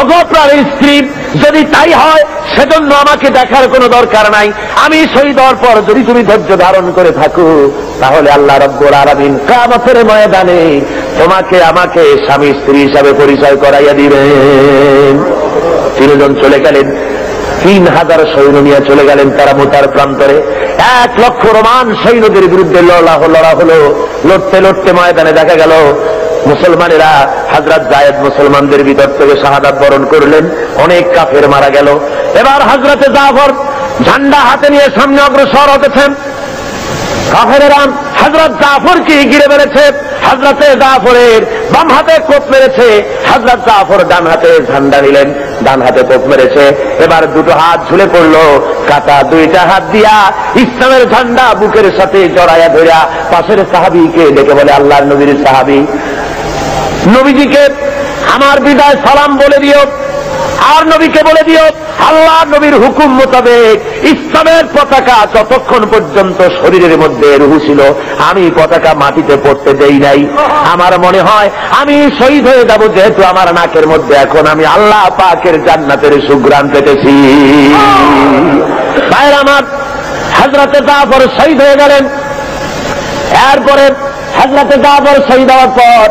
ওগো প্রাণের স্ত্রী, যদি তাই হয় সেজন্য আমাকে দেখার কোনো দরকার নাই, আমি শহীদ হওয়ার পর যদি তুমি ধৈর্য ধারণ করে থাকো, তাহলে আল্লাহ রাব্বুল আলামিন কিয়ামতের ময়দানে তোমাকে আমাকে স্বামী স্ত্রী হিসাবে পরিচয় করাইয়া দিবেন। তিনজন চলে গেলেন, 3000 সৈন্য নিয়ে চলে গেলেন তারা মোতার প্রান্তরে। 1 লক্ষ রোমান সৈন্যদের বিরুদ্ধে লড়া হলো। লড়তে লড়তে ময়দানে দেখা গেল মুসলমানেরা, হযরত যায়েদ মুসলমানদের ভিতর থেকে শাহাদাত বরণ করলেন, অনেক কাফের মারা গেল। এবার হযরতে জাফর ঝান্ডা হাতে নিয়ে সামনে অগ্রসর হতেছেন। কাফেরেরা হযরত জাফরকে ঘিরে বেড়েছে, হযরতে জাফরের বাম হাতে কোপ মেরেছে, হযরত জাফর ডান হাতে ঝান্ডা নিলেন, ডান হাতে কোপ মেরেছে। এবার দুটো হাত ঝুলে পড়লো, কাটা দুইটা হাত দিয়া ইসলামের ঝান্ডা বুকের সাথে জড়াইয়া ধরিয়া পাশের সাহাবীকে ডেকে বলে, আল্লাহর নবীর সাহাবী, নবীজিকে আমার বিদায় সালাম বলে দিও, আর নবীকে বলে দিও, আল্লাহ নবীর হুকুম মোতাবেক ইসলামের পতাকা যতক্ষণ পর্যন্ত শরীরের মধ্যে রুহু ছিল, আমি পতাকা মাটিতে পড়তে দেই নাই। আমার মনে হয় আমি শহীদ হয়ে যাব, যেহেতু আমার নাকের মধ্যে এখন আমি আল্লাহ পাকের জান্নাতের সুঘ্রাণ পেতেছি। ভাইরা আমার, হযরতে জাফর শহীদ হয়ে গেলেন। এরপরে হযরতে জাফর শহীদ হওয়ার পর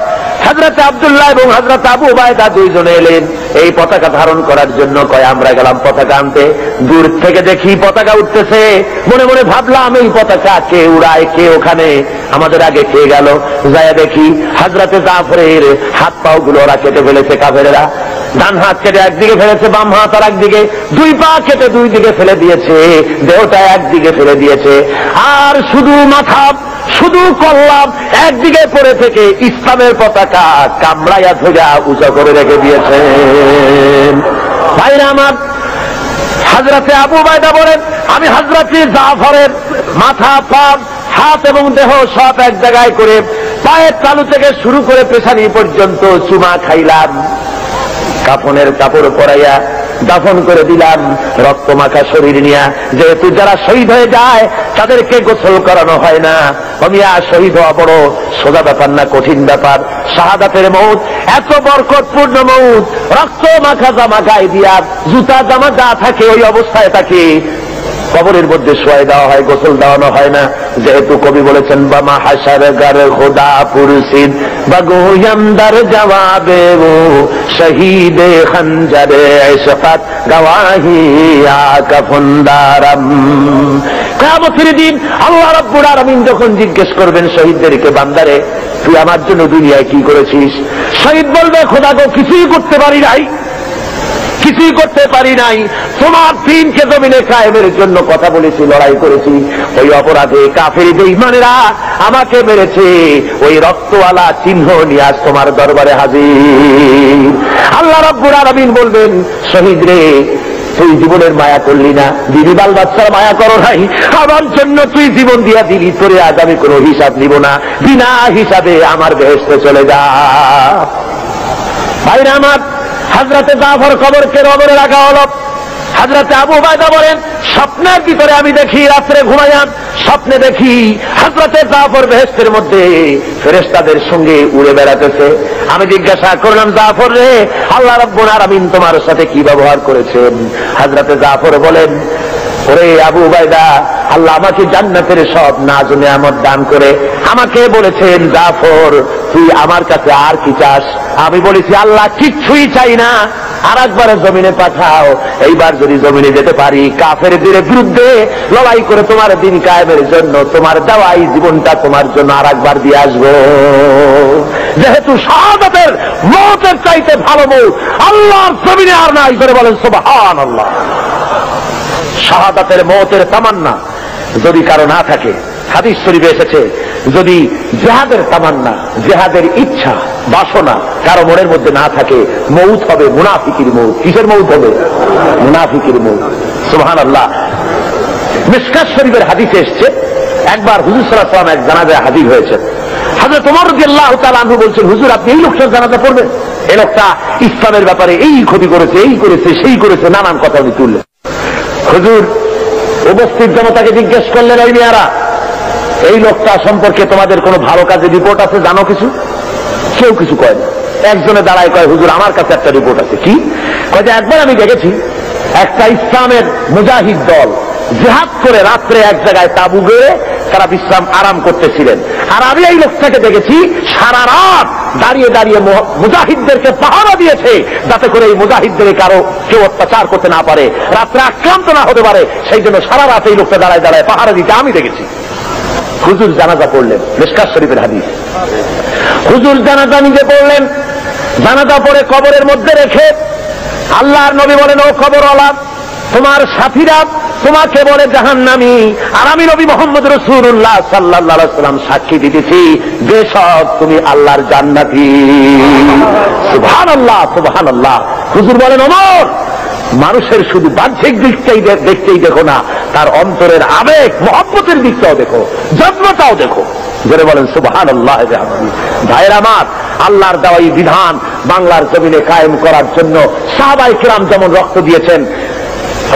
হযরতে আব্দুল্লাহ এবং হযরত আবু উবায়দা দুইজনে এলেন এই পতাকা ধারণ করার জন্য। কয়, আমরা গেলাম পতাকা আনতে, দূর থেকে দেখি পতাকা উঠতেছে, মনে মনে ভাবলাম এই পতাকা কে উড়ায়, কে ওখানে আমাদের আগে কে গেল। যায় দেখি হযরতে জাফরের হাত পাও গুলো ওরা কেটে ফেলেছে কাফেরেরা। ডান হাত কেটে একদিকে ফেলেছে, বাম হাত আর একদিকে, দুই পা কেটে দুই দিকে ফেলে দিয়েছে, দেহটা একদিকে ফেলে দিয়েছে, আর শুধু মাথা, শুধু কল্লাম একদিকে পড়ে থেকে ইসলামের পতাকা কামড়াইয়া ধরা উঁচা করে রেখে দিয়েছেন। ভাইরা আমার, হযরতে আবু উবাইদা বলেন, আমি হযরতে জাফরের মাথা, পা, হাত এবং দেহ সব এক জায়গায় করে পায়ের তালু থেকে শুরু করে পেছানি পর্যন্ত চুমা খাইলাম, কাফনের কাপড় পরাইয়া দাফন করে দিলাম, রক্ত মাখা শরীর নিয়া। যেহেতু যারা শহীদ হয়ে যায় তাদেরকে গোসল করানো হয় না, অমিয়া শহীদ হওয়া বড় সোজা ব্যাপার না, কঠিন ব্যাপার। শাহাদাতের মউত এত বরকতপূর্ণ মউত, রক্ত মাখা জামা গায়ে দিয়া, জুতা জামা যা থাকে ওই অবস্থায় তাকে কবরের মধ্যে শোয়াই দেওয়া হয়, গোসল দেওয়ানো হয় না। যেহেতু কবি বলেছেন, বামা হাসার গার খোদা পুরসিদ বগোয়মদার জবাবে ও শহীদে খঞ্জরে ইশকাত গওয়াহি আকাফুন্দারম। কিয়ামতের দিন আল্লাহ রাব্বুল আলামিন যখন জিজ্ঞেস করবেন শহীদদেরকে, বান্দারে তুই আমার জন্য দুনিয়ায় কি করেছিস? শহীদ বলবে, খোদা গো কিছুই করতে পারি নাই, কিছুই করতে পারি নাই, তোমার দিনকে জমিনে কায়েমের জন্য কথা বলেছি, লড়াই করেছি, ওই অপরাধে কাফের বেঈমানেরা আমাকে মেরেছে, ওই রক্তওয়ালা চিহ্ন নিয়ে আজ তোমার দরবারে হাজির। আল্লাহ রাব্বুল আলামিন বলবেন, শহীদ রে তুই জীবনের মায়া করলি না, বিবি বাল বাচ্চার মায়া করো নাই, আমার জন্য তুই জীবন দিয়া দিলি, তোরে আজ আমি কোনো হিসাব নিব না, বিনা হিসাবে আমার বেহেশতে চলে যা। ভাইরা আমার, হযরতে জাফর কবরকে কবরে রাখা হলো। হযরতে আবু উবাইদা বলেন, স্বপ্নের ভিতরে আমি দেখি, রাত্রে ঘুমাইয়াম, স্বপ্নে দেখি হযরতে জাফর বেহেশতের মধ্যে ফেরেশতাদের সঙ্গে উড়ে বেড়াতেছে। আমি জিজ্ঞাসা করলাম, জাফর রে, আল্লাহ রাব্বুল আলামিন তোমার সাথে কি ব্যবহার করেছেন? হযরতে জাফর বলেন, ওরে আবু উবাইদা, আল্লাহ আমাকে জান্নাতের সব নাজ নেয়ামত দান করে আমাকে বলেছেন, জাফর তুই আমার কাছে আর কি চাস? আমি বলেছি, আল্লাহ কিচ্ছুই চাই না, আর একবার জমিনে পাঠাও, এইবার যদি জমিনে যেতে পারি কাফেরদের বিরুদ্ধে লড়াই করে তোমার দিন কায়েমের জন্য তোমার দেওয়া এই জীবনটা তোমার জন্য আর একবার দিয়ে আসবো। যেহেতু শাহাদাতের মওতের চাইতে ভালো মওত আল্লাহর জমিনে আর নাই, করে বলেন সুবহানাল্লাহ। শাহাদাতের মওতের তামান্না যদি কারো না থাকে, হাদিস শরীফে এসেছে, যদি জিহাদের তামান্না, জিহাদের ইচ্ছা, বাসনা কারো মনের মধ্যে না থাকে, মউত হবে মুনাফিকের মউত। কিসের মউত হবে? মুনাফিকের মউত। সুবহানাল্লাহ। মিশকাত শরীফের হাদিসে এসেছে, একবার হুজুর সাল্লাল্লাহু আলাইহি ওয়াসাল্লাম এক জানাজায় হাজির হয়েছেন। হযরত ওমর রাদিয়াল্লাহু তাআলা আনহু বলছেন, হুজুর আপনি এই লোকটার জানাজা পড়বেন? এই লোকটা ইসলামের ব্যাপারে এই ক্ষতি করেছে, এই করেছে, সেই করেছে, নানান কথা উনি তুললেন। হুজুর উপস্থিত জনতাকে জিজ্ঞেস করলেন, ওই মেয়ারা, এই লোকটা সম্পর্কে তোমাদের কোনো ভালো কাজের রিপোর্ট আছে, জানো কিছু? কেউ কিছু কয় না। একজনে দাঁড়ায় কয়, হুজুর আমার কাছে একটা রিপোর্ট আছে। কি? কয় যে একবার আমি দেখেছি একটা ইসলামের মুজাহিদ দল জিহাদ করে রাত্রে এক জায়গায় তাবু গেড়ে তারা বিশ্রাম আরাম করতেছিলেন, আর আমি এই লোকটাকে দেখেছি সারা রাত দাঁড়িয়ে দাঁড়িয়ে মুজাহিদদেরকে পাহারা দিয়েছে, যাতে করে এই মুজাহিদদের কারো কেউ অত্যাচার করতে না পারে, রাত্রে আক্রান্ত না হতে পারে, সেই জন্য সারা রাত এই লোকটা দাঁড়ায় দাঁড়ায় পাহারা দিতে আমি দেখেছি। হুজুর জানাজা পড়লেন, মিশকাত শরীফের হাদিস। হুজুর জানাজা নিজে পড়লেন, জানাজা পড়ে কবরের মধ্যে রেখে আল্লাহর নবী বলেন, ও কবরওয়ালা, তোমার সাথীরা তোমাকে বলে জাহান্নামী, আর আমি নবী মুহাম্মদ রাসূলুল্লাহ সাল্লাল্লাহু আলাইহি ওয়াসাল্লাম সাক্ষী দিতেছি যে সব তুমি আল্লাহর জান্নাতি। সুবহানাল্লাহ, সুবহানাল্লাহ। হুজুর বলেন, ওমর, মানুষের শুধু বাহ্যিক দিকটাই দেখতেই দেখো না, তার অন্তরের আবেগ মহব্বতের দিকটাও দেখো, যত্নটাও দেখো। জোরে বলেন সুবহানাল্লাহ। ভাইরা আমার, আল্লাহর দেওয়া এই বিধান বাংলার জমিনে কায়েম করার জন্য সাহাবায়ে কেরাম যেমন রক্ত দিয়েছেন,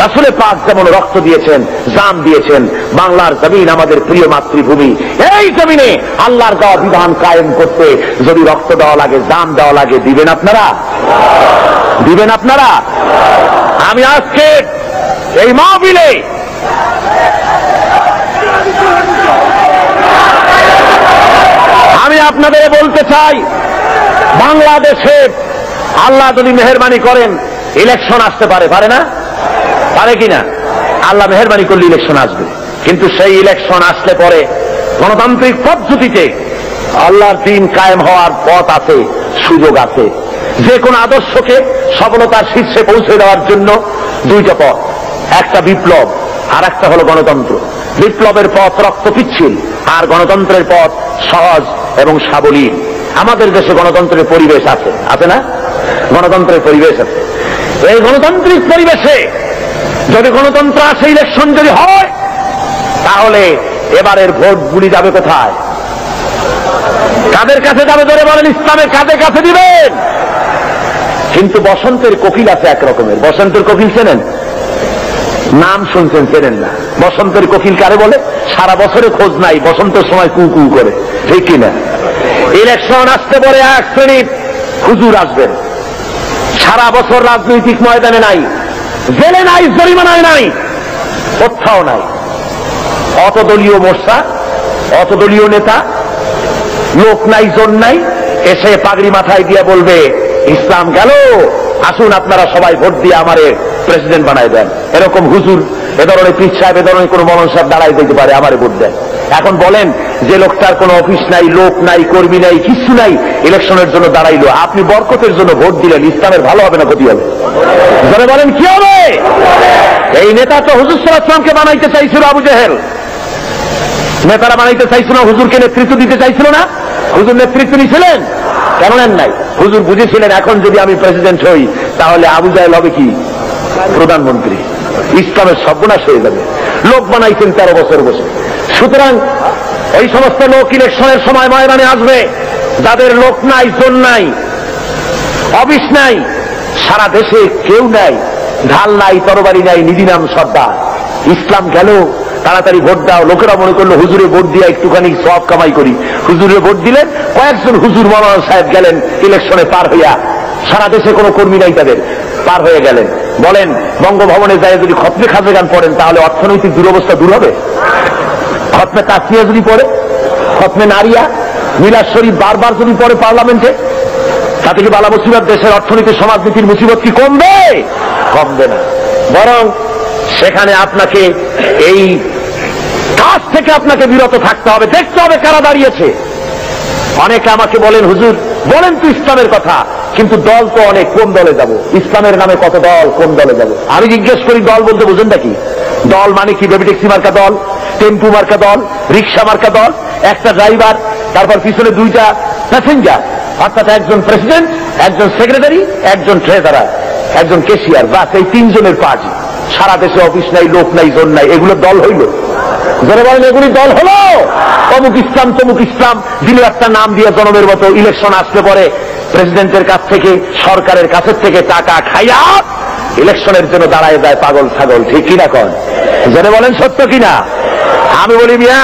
রাসূল পাক যেমন রক্ত দিয়েছেন, জান দিয়েছেন, বাংলার জমিন আমাদের প্রিয় মাতৃভূমি, এই জমিনে আল্লাহর দেওয়া বিধান কায়েম করতে যদি রক্ত দেওয়া লাগে, জান দেওয়া লাগে, দিবেন আপনারা? দিবেন আপনারা? আমি আজকে এই মাহফিলে আমি আপনাদের বলতে চাই, বাংলাদেশে আল্লাহ যদি মেহেরবানি করেন ইলেকশন আসতে পারে, পারে না? পারে কিনা? আল্লাহ মেহেরবানি করলে ইলেকশন আসবে, কিন্তু সেই ইলেকশন আসলে পরে গণতান্ত্রিক পদ্ধতিতে আল্লাহর দ্বীন কায়েম হওয়ার পথ আছে, সুযোগ আছে। যে কোন আদর্শকে সফলতার শীর্ষে পৌঁছে দেওয়ার জন্য দুইটা পথ, একটা বিপ্লব আর একটা হলো গণতন্ত্র। বিপ্লবের পথ রক্ত পিচ্ছিল, আর গণতন্ত্রের পথ সহজ এবং সাবলীল। আমাদের দেশে গণতন্ত্রের পরিবেশ আছে, আছে না? গণতন্ত্রের পরিবেশ আছে। এই গণতান্ত্রিক পরিবেশে যদি গণতন্ত্র আসে, ইলেকশন যদি হয়, তাহলে এবারের ভোটগুলি যাবে কোথায়? কাদের কাছে যাবে? ধরে বলেন, ইসলামের কাদের কাছে দিবেন? কিন্তু বসন্তের কোকিল আছে এক রকমের। বসন্তের কোকিল চেনেন? নাম শুনছেন, চেনেন না। বসন্তের কোকিল কারে বলে? সারা বছরে খোঁজ নাই, বসন্তের সময় কু কু করে, ঠিক কিনা? ইলেকশন আসতে পরে এক শ্রেণীর হুজুর আসবেন, সারা বছর রাজনৈতিক ময়দানে নাই, জেলে নাই, জরিমানায় নাই, কোথাও নাই। অতদলীয় মোর্চা, অতদলীয় নেতা, লোক নাই, জন নাই, এসে পাগড়ি মাথায় দিয়ে বলবে, ইসলাম গেল, আসুন আপনারা সবাই ভোট দিয়ে আমারে প্রেসিডেন্ট বানায় দেন। এরকম হুজুর, এ ধরনের পীর সাহেব, এ ধরনের কোন মৌলানা সাহেব দাঁড়াই দিতে পারে, আমারে ভোট দেন। এখন বলেন, যে লোকটার কোনো অফিস নাই, লোক নাই, কর্মী নাই, কিছু নাই, ইলেকশনের জন্য দাঁড়াইলো, আপনি বরকতের জন্য ভোট দিলেন, ইসলামের ভালো হবে না ক্ষতি হবে? ধরে বলেন কি হবে? এই নেতা তো হুজুর সাল্লাল্লাহু আলাইহি ওয়াসাল্লামকে বানাইতে চাইছিল আবু জেহেল। নেতারা বানাইতে চাইছিল না, হুজুরকে নেতৃত্ব দিতে চাইছিল না? হুজুর নেতৃত্ব নিয়েছিলেন? কেন নেন নাই? হুজুর বুঝেছিলেন, এখন যদি আমি প্রেসিডেন্ট হই, তাহলে আবু জাহেল হবে কি প্রধানমন্ত্রী, ইসলামের সর্বনাশ হয়ে যাবে। লোক বানাইছেন 13 বছর বসে। সুতরাং ওই সমস্ত লোক ইলেকশনের সময় ময়দানে আসবে, যাদের লোক নাই, জন নাই, অফিস নাই, সারা দেশে কেউ নাই, ঢাল নাই, তরবারি নাই, নিধি নাম সর্দার। ইসলাম গেল, তাড়াতাড়ি ভোট দাও। লোকেরা মনে করলো হুজুরে ভোট দিয়ে একটুখানি সওয়াব কামাই করি, হুজুরে ভোট দিলেন। কয়েকজন হুজুর মৌলানা সাহেব গেলেন ইলেকশনে পার হইয়া, সারা দেশে কোনো কর্মী নাই তাদের, পার হয়ে গেলেন। বলেন, বঙ্গভবনে যায় যদি খতমে খাজে গান পড়েন, তাহলে অর্থনৈতিক দুরবস্থা দূর হবে? খতমে তাসমিয়া যদি পড়ে, খতমে নারিয়া, মিলাদ শরীফ বারবার যদি পড়ে পার্লামেন্টে, তাতে কি বালা মুসিবত, দেশের অর্থনীতি, সমাজনীতির মুসিবত কি কমবে? কমবে না, বরং সেখানে আপনাকে এই কাজ থেকে আপনাকে বিরত থাকতে হবে, দেখতে হবে কারা দাঁড়িয়েছে। অনেকে আমাকে বলেন, হুজুর বলেন তো ইসলামের কথা, কিন্তু দল তো অনেক, কোন দলে যাব? ইসলামের নামে কত দল, কোন দলে যাব? আমি জিজ্ঞেস করি, দল বলতে বুঝেন নাকি? দল মানে কি? বেবি ট্যাক্সি মার্কা দল, টেম্পু মার্কা দল, রিক্সা মার্কা দল, একটা ড্রাইভার, তারপর পিছনে 2টা প্যাসেঞ্জার, অর্থাৎ একজন প্রেসিডেন্ট, একজন সেক্রেটারি, একজন ট্রেজারার, একজন ক্যাশিয়ার, বাস, এই 3 জনের পার্টি। সারা দেশে অফিস নাই, লোক নাই, জন নাই, এগুলো দল হইল? যারা বলেন এগুলি দল হলো? অমুক ইসলাম, তমুক ইসলাম, দিলে একটা নাম দিয়ে জনমের মতো ইলেকশন আসলে পরে প্রেসিডেন্টের কাছ থেকে, সরকারের কাছের থেকে টাকা খাইয়া ইলেকশনের জন্য দাঁড়ায় যায় পাগল ছাগল, ঠিক কিনা কন? যারা বলেন সত্য কিনা? আমি বলি, মিয়া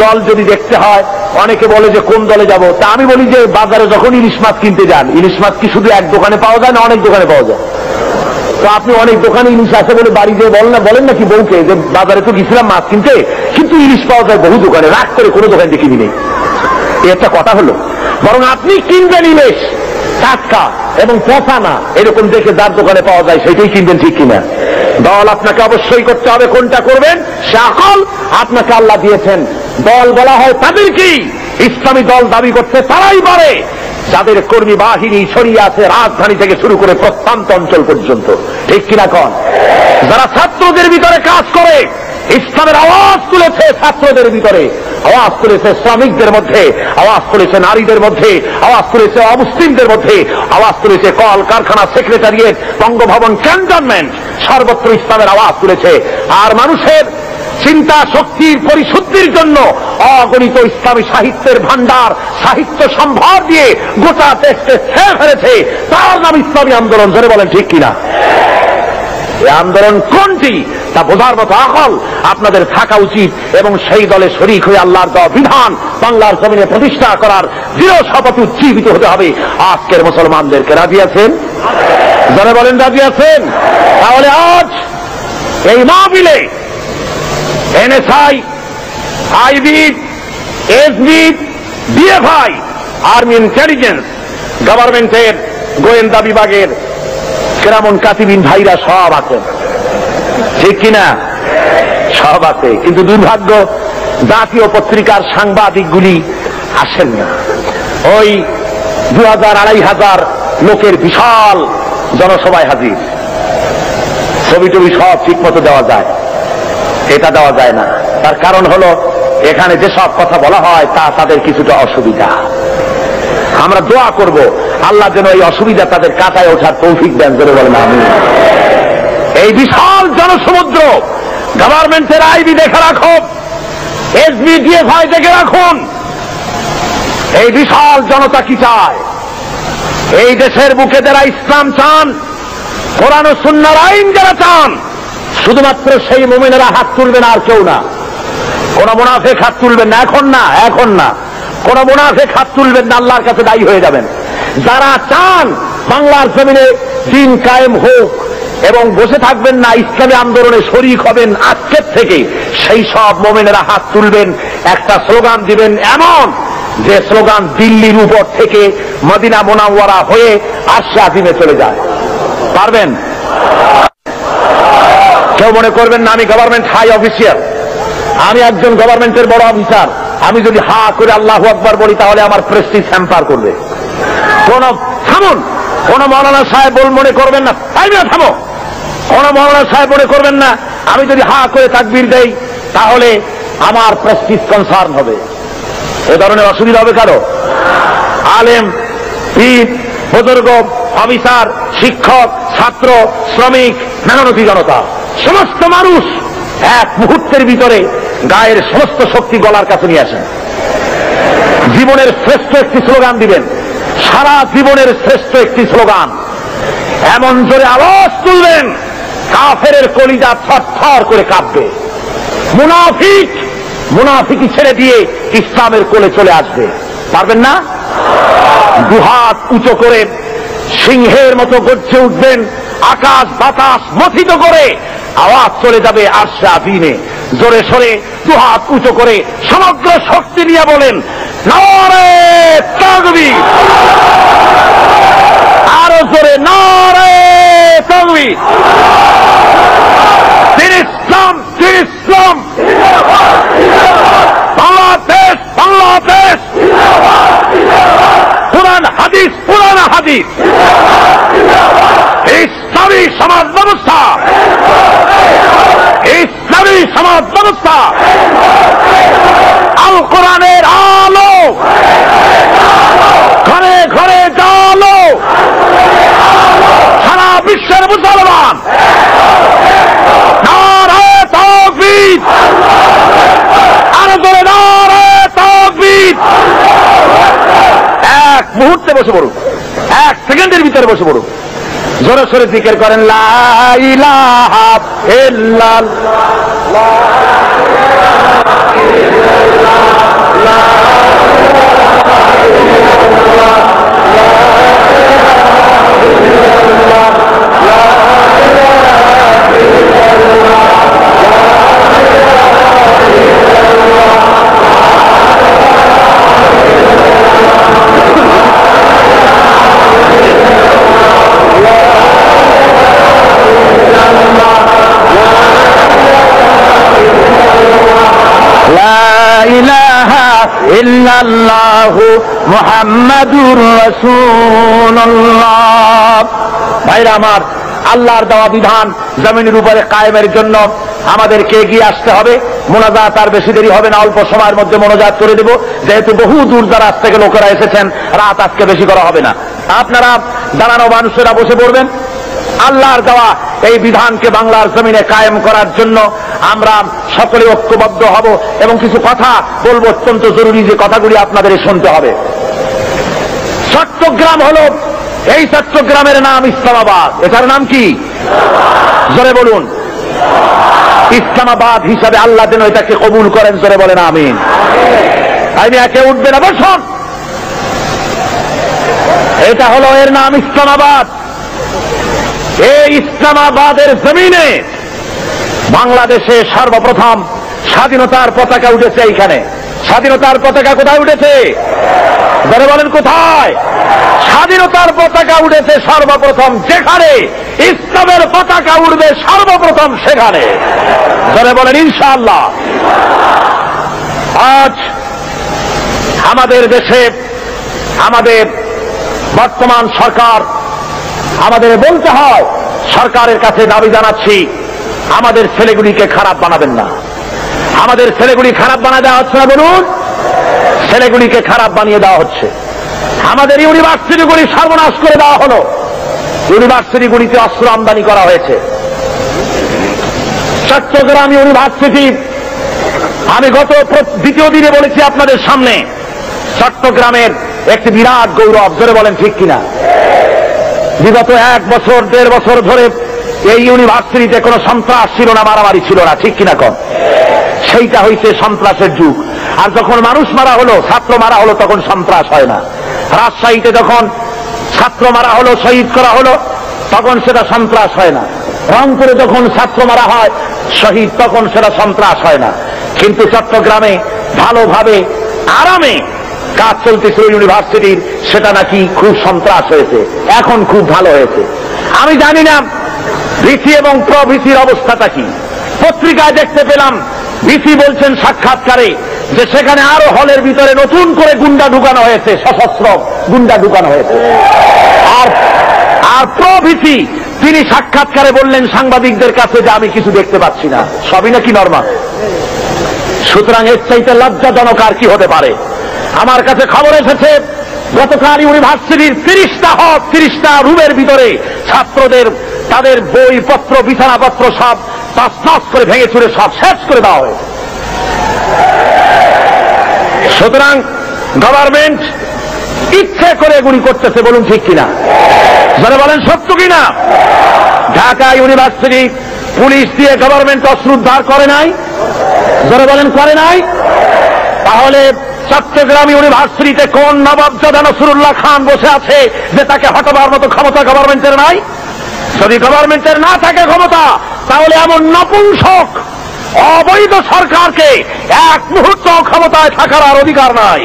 দল যদি দেখতে হয়, অনেকে বলে যে কোন দলে যাব, তা আমি বলি যে বাজারে যখন ইলিশ মাছ কিনতে যান, ইলিশ মাছ কি শুধু এক দোকানে পাওয়া যায় না অনেক দোকানে পাওয়া যায়? তো আপনি অনেক দোকানে ইলিশ আছে বলে বাড়ি দিয়ে বলেন নাকি বউকে যে বাজারে তো গেছিলাম মাছ কিনতে, কিন্তু ইলিশ পাওয়া যায় বহু দোকানে, রাগ করে কোনো দোকান দিয়ে কিনি নেই। একটা কথা হলো, বরং আপনি কিনবেন ইলিশ টাটকা এবং পচা না, এরকম দেখে যার দোকানে পাওয়া যায় সেটাই কিনবেন, ঠিক কিনা? দল আপনাকে অবশ্যই করতে হবে, কোনটা করবেন সে আকল আপনাকে আল্লাহ দিয়েছেন। দল বলা হয় তাদেরকেই, ইসলামী দল দাবি করতে তারাই পারে যাদের কর্মী বাহিনী ছড়িয়ে আছে রাজধানী থেকে শুরু করে প্রত্যন্ত অঞ্চল পর্যন্ত, ঠিক কিনা কন? যারা ছাত্রদের ভিতরে কাজ করে, ইসলামের আওয়াজ তুলেছে, ছাত্রদের ভিতরে আওয়াজ তুলেছে, শ্রমিকদের মধ্যে আওয়াজ তুলেছে, নারীদের মধ্যে আওয়াজ তুলেছে, অমুসলিমদের মধ্যে আওয়াজ তুলেছে, কল কারখানা, সেক্রেটারিয়েট, বঙ্গভবন, ক্যান্টনমেন্ট, সর্বত্র ইসলামের আওয়াজ তুলেছে। আর মানুষের চিন্তা শক্তির পরিশুদ্ধির জন্য অগণিত ইসলামী সাহিত্যের ভান্ডার, সাহিত্য সম্ভার দিয়ে গোটা দেশকে ছেয়ে ফেলেছে, তার নাম ইসলামী আন্দোলন। জোরে বলেন ঠিক কিনা? এই আন্দোলন কোনটি তা বোঝার মতো আকল আপনাদের থাকা উচিত, এবং সেই দলে শরীক হয়ে আল্লাহর দেওয়া বিধান বাংলার জমিনে প্রতিষ্ঠা করার দৃঢ় শপথে উজ্জীবিত হতে হবে। আজকের মুসলমানদেরকে রাজি আছেন? জোরে বলেন রাজি আছেন? তাহলে আজ এই মাহফিলে NSI, IB, SB, DFI, army intelligence, গভর্নমেন্টের গোয়েন্দা বিভাগের কেরামন কাতিবিন ভাইরা সব আছেন, ঠিক কিনা? সব আছে, কিন্তু দুর্ভাগ্য জাতীয় পত্রিকার সাংবাদিকগুলি আসেন না। ওই 2000-2500 লোকের বিশাল জনসভায় হাজির, ছবি টবি সব ঠিক মতো দেওয়া যায়, এটা দেওয়া যায় না। তার কারণ হলো এখানে যেসব কথা বলা হয় তা তাদের কিছুটা অসুবিধা। আমরা দোয়া করব আল্লাহ যেন এই অসুবিধা তাদের কাটায় ওঠার তৌফিক দেন, জোরে বলেন আমিন। এই বিশাল জনসমুদ্র গভর্নমেন্টের আইবি দেখে রাখুন, SBDFI দেখে রাখুন, এই বিশাল জনতা কি চায়। এই দেশের বুকে যারা ইসলাম চান, কোরআন ও সুন্নাহর আইন যারা চান, শুধুমাত্র সেই মুমিনেরা হাত তুলবেন, আর কেউ না। কোন মুনাফিক হাত তুলবেন না, এখন না কোন মুনাফিক হাত তুলবেন না, আল্লাহর কাছে দায়ী হয়ে যাবেন। যারা চান বাংলার জমিনে দিন কায়েম হোক এবং বসে থাকবেন না, ইসলামী আন্দোলনে শরীক হবেন আজকের থেকে, সেই সব মুমিনেরা হাত তুলবেন, একটা স্লোগান দিবেন এমন যে স্লোগান দিল্লির উপর থেকে মদিনা মুনাওয়ারা হয়ে আরশে আজিমে চলে যায়। পারবেন? কেউ মনে করবেন না আমি গভর্নমেন্ট হাই অফিসিয়াল, আমি একজন গভর্নমেন্টের বড় অফিসার, আমি যদি হা করে আল্লাহু আকবার বলি তাহলে আমার প্রেস্টিজ হ্যাম্পার করবে। থামুন, কোন মৌলানা সাহেব মনে করবেন না, তাই না, থামো। কোন মৌলানা সাহেব মনে করবেন না আমি যদি হা করে তাকবীর দেই তাহলে আমার প্রেস্টিজ কনসার্ন হবে। এ ধরনের অসুবিধা হবে কারো? আলেম, পীর, বুজুর্গ, অফিসার, শিক্ষক, ছাত্র, শ্রমিক, মেহনতি জনতা, সমস্ত মানুষ এক মুহূর্তের ভিতরে গায়ের সমস্ত শক্তি গলার কাছে নিয়ে আসেন। জীবনের শ্রেষ্ঠ একটি স্লোগান দিবেন, সারা জীবনের শ্রেষ্ঠ একটি স্লোগান, এমন জোরে আওয়াজ তুলবেন কাফেরের কলিজা থরথর করে কাঁপবে। মুনাফিকি ছেড়ে দিয়ে ইসলামের কোলে চলে আসবে। পারবেন না? দুহাত উঁচু করে সিংহের মতো গর্জে উঠবেন, আকাশ বাতাস মথিত করে আওয়াজ চলে যাবে আরশে আজিমে। জোরে সরে দুহাত উঁচু করে সমগ্র শক্তি নিয়ে বলেন নারে তাকবীর, আরো জোরে নারে তাকবীর। দিন ইসলাম, দিন ইসলাম, বাংলাদেশ, বাংলাদেশ, পুরান হাদিস, পুরান হাদিস, ইসলামী সমাজ ব্যবস্থা, ইসলামী সমাজ ব্যবস্থা, আল কোরআনের আলো ঘরে ঘরে জালো, সারা বিশ্বের মুসলমান নারে তাকবীর, আরো জোরে নারে তাকবীর। এক মুহূর্তে বসে পড়ুন, এক সেকেন্ডের ভিতরে বসে পড়ুন, জোরে সোরে জিকির করেন লা ইলাহা ইল্লাল্লাহ। ইল্লাল্লাহু মুহাম্মাদুর রাসূলুল্লাহ। ভাইরা আমার, আল্লাহর দেওয়া বিধান জমিনের উপরে কায়েমের জন্য আমাদেরকে এগিয়ে আসতে হবে। মোনাজাত আর বেশি দেরি হবে না, অল্প সময়ের মধ্যে মোনাজাত করে দেব, যেহেতু বহু দূর দারাজ থেকে লোকেরা এসেছেন, রাত আজকে বেশি করা হবে না। আপনারা দাঁড়ানো মানুষেরা বসে পড়বেন। আল্লাহর দেওয়া এই বিধানকে বাংলার জমিনে কায়েম করার জন্য আমরা সকলে ঐক্যবদ্ধ হব এবং কিছু কথা বলবো, অত্যন্ত জরুরি, যে কথাগুলি আপনাদের শুনতে হবে। চট্টগ্রাম হল, এই চট্টগ্রামের নাম ইসলামাবাদ। এটার নাম কি? জোরে বলুন। ইসলামাবাদ হিসাবে আল্লাহ যেন এটাকে কবুল করেন, জোরে বলেন আমিন। আইনি একে উঠবে না, বসুন। এটা হলো এর নাম ইসলামাবাদ। এই ইসলামাবাদের জমিনে বাংলাদেশে সর্বপ্রথম স্বাধীনতার পতাকা উঠেছে। এইখানে স্বাধীনতার পতাকা কোথায় উঠেছে? ধরে বলেন কোথায়? স্বাধীনতার পতাকা উঠেছে সর্বপ্রথম যেখানে ইসলামের পতাকা উঠবে সর্বপ্রথম সেখানে। ধরে বলেন ইনশাআল্লাহ। আজ আমাদের দেশে আমাদের বর্তমান সরকার আমাদের বলতে হয়, সরকারের কাছে দাবি জানাচ্ছি, আমাদের ছেলেগুলিকে খারাপ বানাবেন না। আমাদের ছেলেগুলি খারাপ বানা দেওয়া হচ্ছে না, বলুন। ছেলেগুলিকে খারাপ বানিয়ে দেওয়া হচ্ছে। আমাদের ইউনিভার্সিটিগুলি সর্বনাশ করে দেওয়া হলো। ইউনিভার্সিটিগুলিতে অস্ত্র আমদানি করা হয়েছে। চট্টগ্রাম ইউনিভার্সিটি, আমি গত দ্বিতীয় দিনে বলেছি আপনাদের সামনে, চট্টগ্রামের একটি বিরাট গৌরব। জোরে বলেন ঠিক কিনা? বিগত 1 বছর 1.5 বছর ধরে এই ইউনিভার্সিটিতে কোনো সন্ত্রাস ছিল না, মারামারি ছিল না, ঠিক কিনা কম? সেইটা হইছে সন্ত্রাসের যুগ। আর যখন মানুষ মারা হলো, ছাত্র মারা হলো, তখন সন্ত্রাস হয় না। রাজশাহীতে যখন ছাত্র মারা হলো, শহীদ করা হলো, তখন সেটা সন্ত্রাস হয় না। রংপুরে যখন ছাত্র মারা হয় শহীদ, তখন সেটা সন্ত্রাস হয় না। কিন্তু চট্টগ্রামে ভালোভাবে আরামে কাজ চলতেছিল ইউনিভার্সিটির, সেটা নাকি খুব সন্ত্রাস হয়েছে। এখন খুব ভালো হয়েছে। আমি জানি না ভিসি এবং প্রভিসির অবস্থাটা কি। পত্রিকায় দেখতে পেলাম ভিসি বলছেন সাক্ষাৎকারে যে সেখানে আরো হলের ভিতরে নতুন করে গুন্ডা ঢুকানো হয়েছে, সশস্ত্র গুন্ডা ঢুকানো হয়েছে। আর প্রভিসি তিনি সাক্ষাৎকারে বললেন সাংবাদিকদের কাছে যে আমি কিছু দেখতে পাচ্ছি না, সবই নাকি নরমাল। সুতরাং এর চাইতে লজ্জাজনক আর কি হতে পারে? আমার কাছে খবর এসেছে গতকাল ইউনিভার্সিটির 30টা রুমের ভিতরে ছাত্রদের তাদের বইপত্র, বিছানাপত্র সব তছনছ করে ভেঙে চুরে সব শেষ করে দেওয়া হয়েছে। সুতরাং গভর্নমেন্ট ইচ্ছে করে এগুলি করতেছে, বলুন ঠিক কিনা? যারা বলেন সত্য কিনা? ঢাকা ইউনিভার্সিটি পুলিশ দিয়ে গভর্নমেন্ট অস্ত্র উদ্ধার করে নাই? যারা বলেন করে নাই? তাহলে চট্টগ্রাম ইউনিভার্সিটিতে কোন নবাবজাদা নসরুল্লাহ খান বসে আছে যে তাকে হটাবার মতো ক্ষমতা গভর্নমেন্টের নাই? যদি গভর্নমেন্টের না থাকে ক্ষমতা, তাহলে এমন নপুংসক অবৈধ সরকারকে 1 মুহূর্ত ক্ষমতায় থাকার আর অধিকার নাই।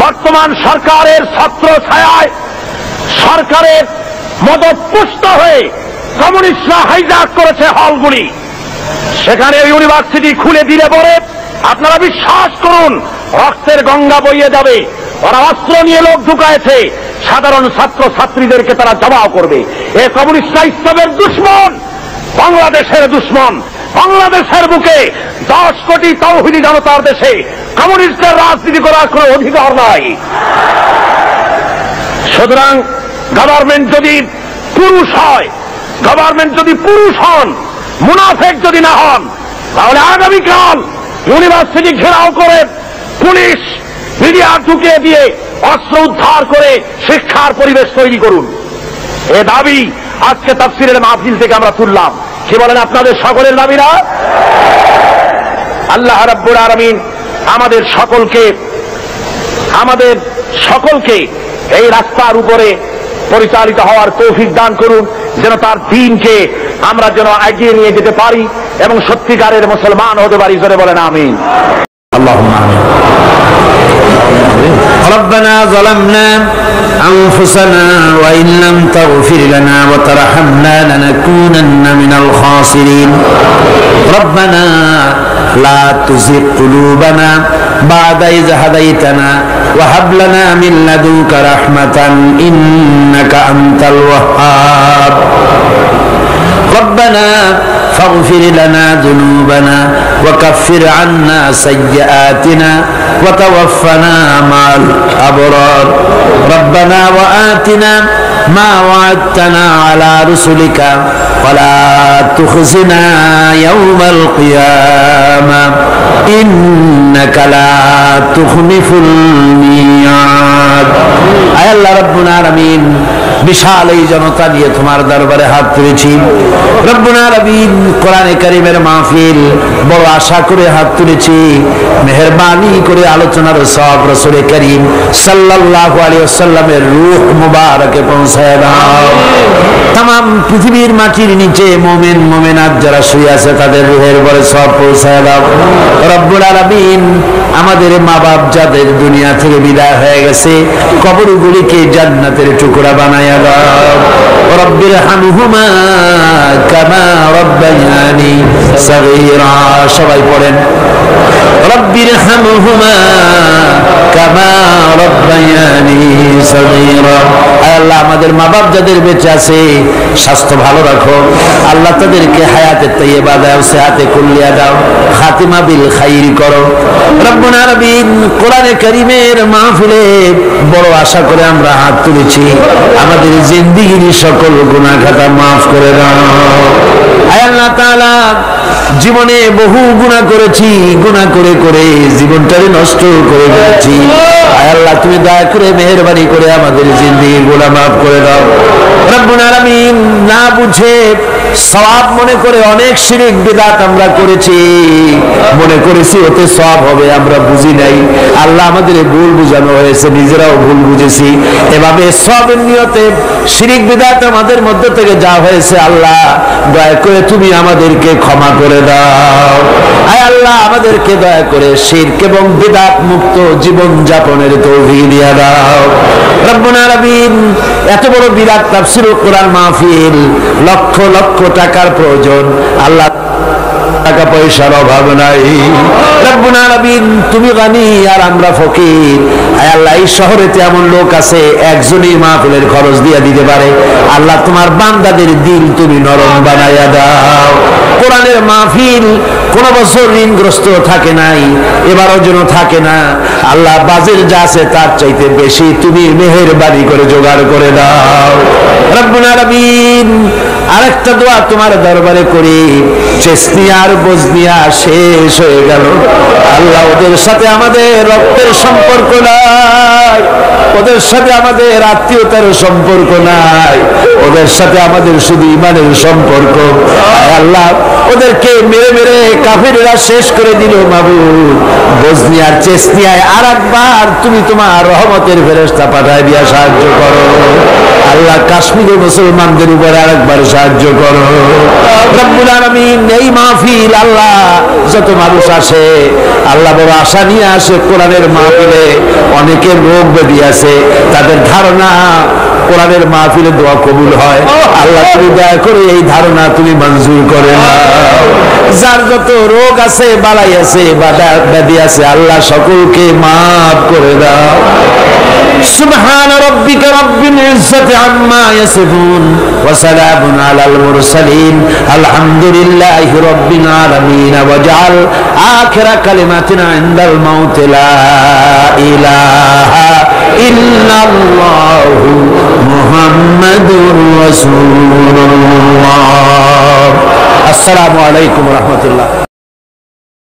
বর্তমান সরকারের ছত্র ছায়ায় সরকারের মদতপুষ্ট হয়ে কমিউনিস্টরা হাইজ্যাক করেছে হলগুলি। সেখানে ইউনিভার্সিটি খুলে দিলে পরে আপনারা বিশ্বাস করুন রক্তের গঙ্গা বইয়ে যাবে। ওরা অস্ত্র নিয়ে লোক ঢুকায়েছে, সাধারণ ছাত্র ছাত্রীদেরকে তারা জবাব করবে। এ কমিউনিস্টরা ইসলামের দুশমন, বাংলাদেশের দুশমন। বাংলাদেশের বুকে 10 কোটি তাওহীদি জনতার দেশে কমিউনিস্টদের রাজনীতি করার কোনো অধিকার নাই। সুতরাং গভর্নমেন্ট যদি পুরুষ হন, মুনাফেক যদি না হন, তাহলে আগামীকাল ইউনিভার্সিটি ঘেরাও করে পুলিশ মিডিয়া ঢুকিয়ে দিয়ে অস্ত্র উদ্ধার করে শিক্ষার পরিবেশ তৈরি করুন। এ দাবি আজকে তাফসীরের মাহফিল থেকে আমরা তুললাম। কি বলেন আপনাদের সকলের দাবি না? আল্লাহ রাব্বুল আলামিন আমাদের সকলকে এই রাস্তার উপরে পরিচালিত হওয়ার তৌফিক দান করুন, যেন তার দ্বীনকে আমরা যেন এগিয়ে নিয়ে যেতে পারি এবং সত্যিকারের মুসলমান হতে পারি। জোরে বলেন আমিন। আল্লাহুম্মা আমিন। ربنا ظلمنا أنفسنا وإن لم تغفر لنا وترحمنا لنكونن من الخاسرين ربنا لا تزغ قلوبنا بعد إذ هديتنا وهب لنا من لدنك رحمة إنك أنت الوهاب ربنا فاغفر لنا ذنوبنا وكفر عنا سيئاتنا وتوفنا مع الأبرار ربنا وآتنا ما وعدتنا على رسلك ولا تخزنا يوم القيامة إنك لا تخلف الميعاد أي الله ربنا العالمين বিশাল এই জনতা নিয়ে তোমার দরবারে হাত তুলেছি রব্বুল আলামিন। কোরআনে কারীমের মাহফিল বড় আশা করে হাত তুলেছি, মেহেরবানি করে আলোচনার সওয়াব রাসূল করিম সাল্লাল্লাহু আলাইহি ওয়াসাল্লামের রূহ মুবারকে পৌঁছায় দাও। तमाम পৃথিবীর মাটির নিচে মুমিন মুমিনাত যারা শুয়ে আছে তাদের রূহের উপরে সওয়াব পৌঁছায় দাও রব্বুল আলামিন। আমাদের মা বাপ যাদের দুনিয়া থেকে বিদায় হয়ে গেছে কবরগুলিকে জান্নাতের টুকরা বানায়া দাও রব্বির হামহুমা কামা রব্বায়ানি সগীরা সবাই পড়েন রব্বির হামহুমা কামা রব্বায়ানি সগীরা আল্লাহ আমাদের মা বাপ যাদের বেঁচে আছে স্বাস্থ্য ভালো রাখো আল্লাহ তাদেরকে হায়াতে তাইয়্যিবা দাও সিহাতে কুল্লিয়া দাও খাতিমা বিল খাইর করো রব্বুনা রব্বিন কোরআনে কারীমের মাহফিলে বড় আশা করে আমরা হাত তুলেছি আমাদের জিন্দেগির সকল গুনাহ খাতা maaf করে দাও আয় আল্লাহ তাআলা জীবনে বহু গুনাহ করেছি গুনাহ করে করে জীবনটাকে নষ্ট করে ফেলেছি আয় আল্লাহ তুমি দয়া করে মেহেরবানি করে আমাদের জিন্দেগির গুনাহ maaf করে দাও রব্বুল আলামিন না বুঝে সওয়াব মনে করে অনেক শিরক বিদআত আমরা করেছি মনে করেছি ওতে সওয়াব হবে আমরা বুঝি নাই আল্লাহ আমাদের ভুল বুঝানো হয়েছে নিজেরাও ভুল বুঝেছি এভাবে সওয়াবের নিয়তে শিরক বিদআত আমাদের মধ্য থেকে যা হয়েছে আল্লাহ দয়া করে তুমি আমাদেরকে ক্ষমা করে দাও আয় আল্লাহ আমাদেরকে দয়া করে শিরক এবং বিদআত মুক্ত জীবন যাপনের তৌফিক দিয়ে দাও রব্বুল আলামিন এত বড় বিরাট তাফসীরুল কোরআন মাহফিল লক্ষ লক্ষ টাকার প্রয়োজন আল্লাহ টাকা পয়সার অভাব নাই রব্বুল আলামিন তুমি গানি আর আমরা ফকির আয় আল্লাহ এই শহরেতে এমন লোক আছে একজনই মাহফিলের খরচ দিয়ে দিতে পারে আল্লাহ তোমার বান্দাদের দিল তুমি নরম বানায়া দাও কোরআনের মাহফিল কোন বছর ঋণগ্রস্ত থাকে নাই এবারও যেন থাকে না আল্লাহ বাজেট যা আছে তার চাইতে বেশি তুমি মেহেরবানি করে জোগাড় করে দাও রব্বুল আলামিন আরেকটা দোয়া তোমার দরবারে করি চেসনিয়া আর বজনিয়া শেষ হয়ে গেল আল্লাহ ওদের সাথে আমাদের রক্তের সম্পর্ক নাই ওদের সাথে আমাদের আত্মীয়তার সম্পর্ক নাই ওদের সাথে আমাদের শুধু ঈমানের সম্পর্ক আল্লাহ ওদেরকে মেরে মেরে কাফেররা শেষ করে দিল মাবুদ বজনিয়া আর চেসনিয়ায় আরেকবার তুমি তোমার রহমতের ফেরেশতা পাঠায় দিয়া সাহায্য করো আল্লাহ কাশ্মীরের মুসলমানদের উপরে আরেকবার সাহায্য করো রব্বুল আলামিন এই মাহফিল আল্লাহ যত মানুষ আসে আল্লাহ বড় আশা নিয়ে আসে কোরআনের মাহফিলে অনেকের রোগ ব্যাধি আছে তাদের ধারণা কোরআনের মাহফিলে দোয়া কবুল হয় আল্লাহ তুমি দয়া করে এই ধারণা তুমি মঞ্জুর করে নাও যার যত রোগ আছে বালাই আছে ব্যাধি আছে আল্লাহ সকলকে মাফ করে দাও সুবহান রাব্বিকা রাব্বিল ইজ্জাতি আম্মা ইয়াসিফুন ওয়া সালামুন আলাল মুরসালিন আলহামদুলিল্লাহি রাব্বিল আলামিন ওয়াজআল আখিরা কালিমাতিনা ইনদাল মাউত লা ইলাহা ইল্লাল্লাহু মুহাম্মাদুর রাসূলুল্লাহ আসসালামু আলাইকুম ওয়া রাহমাতুল্লাহ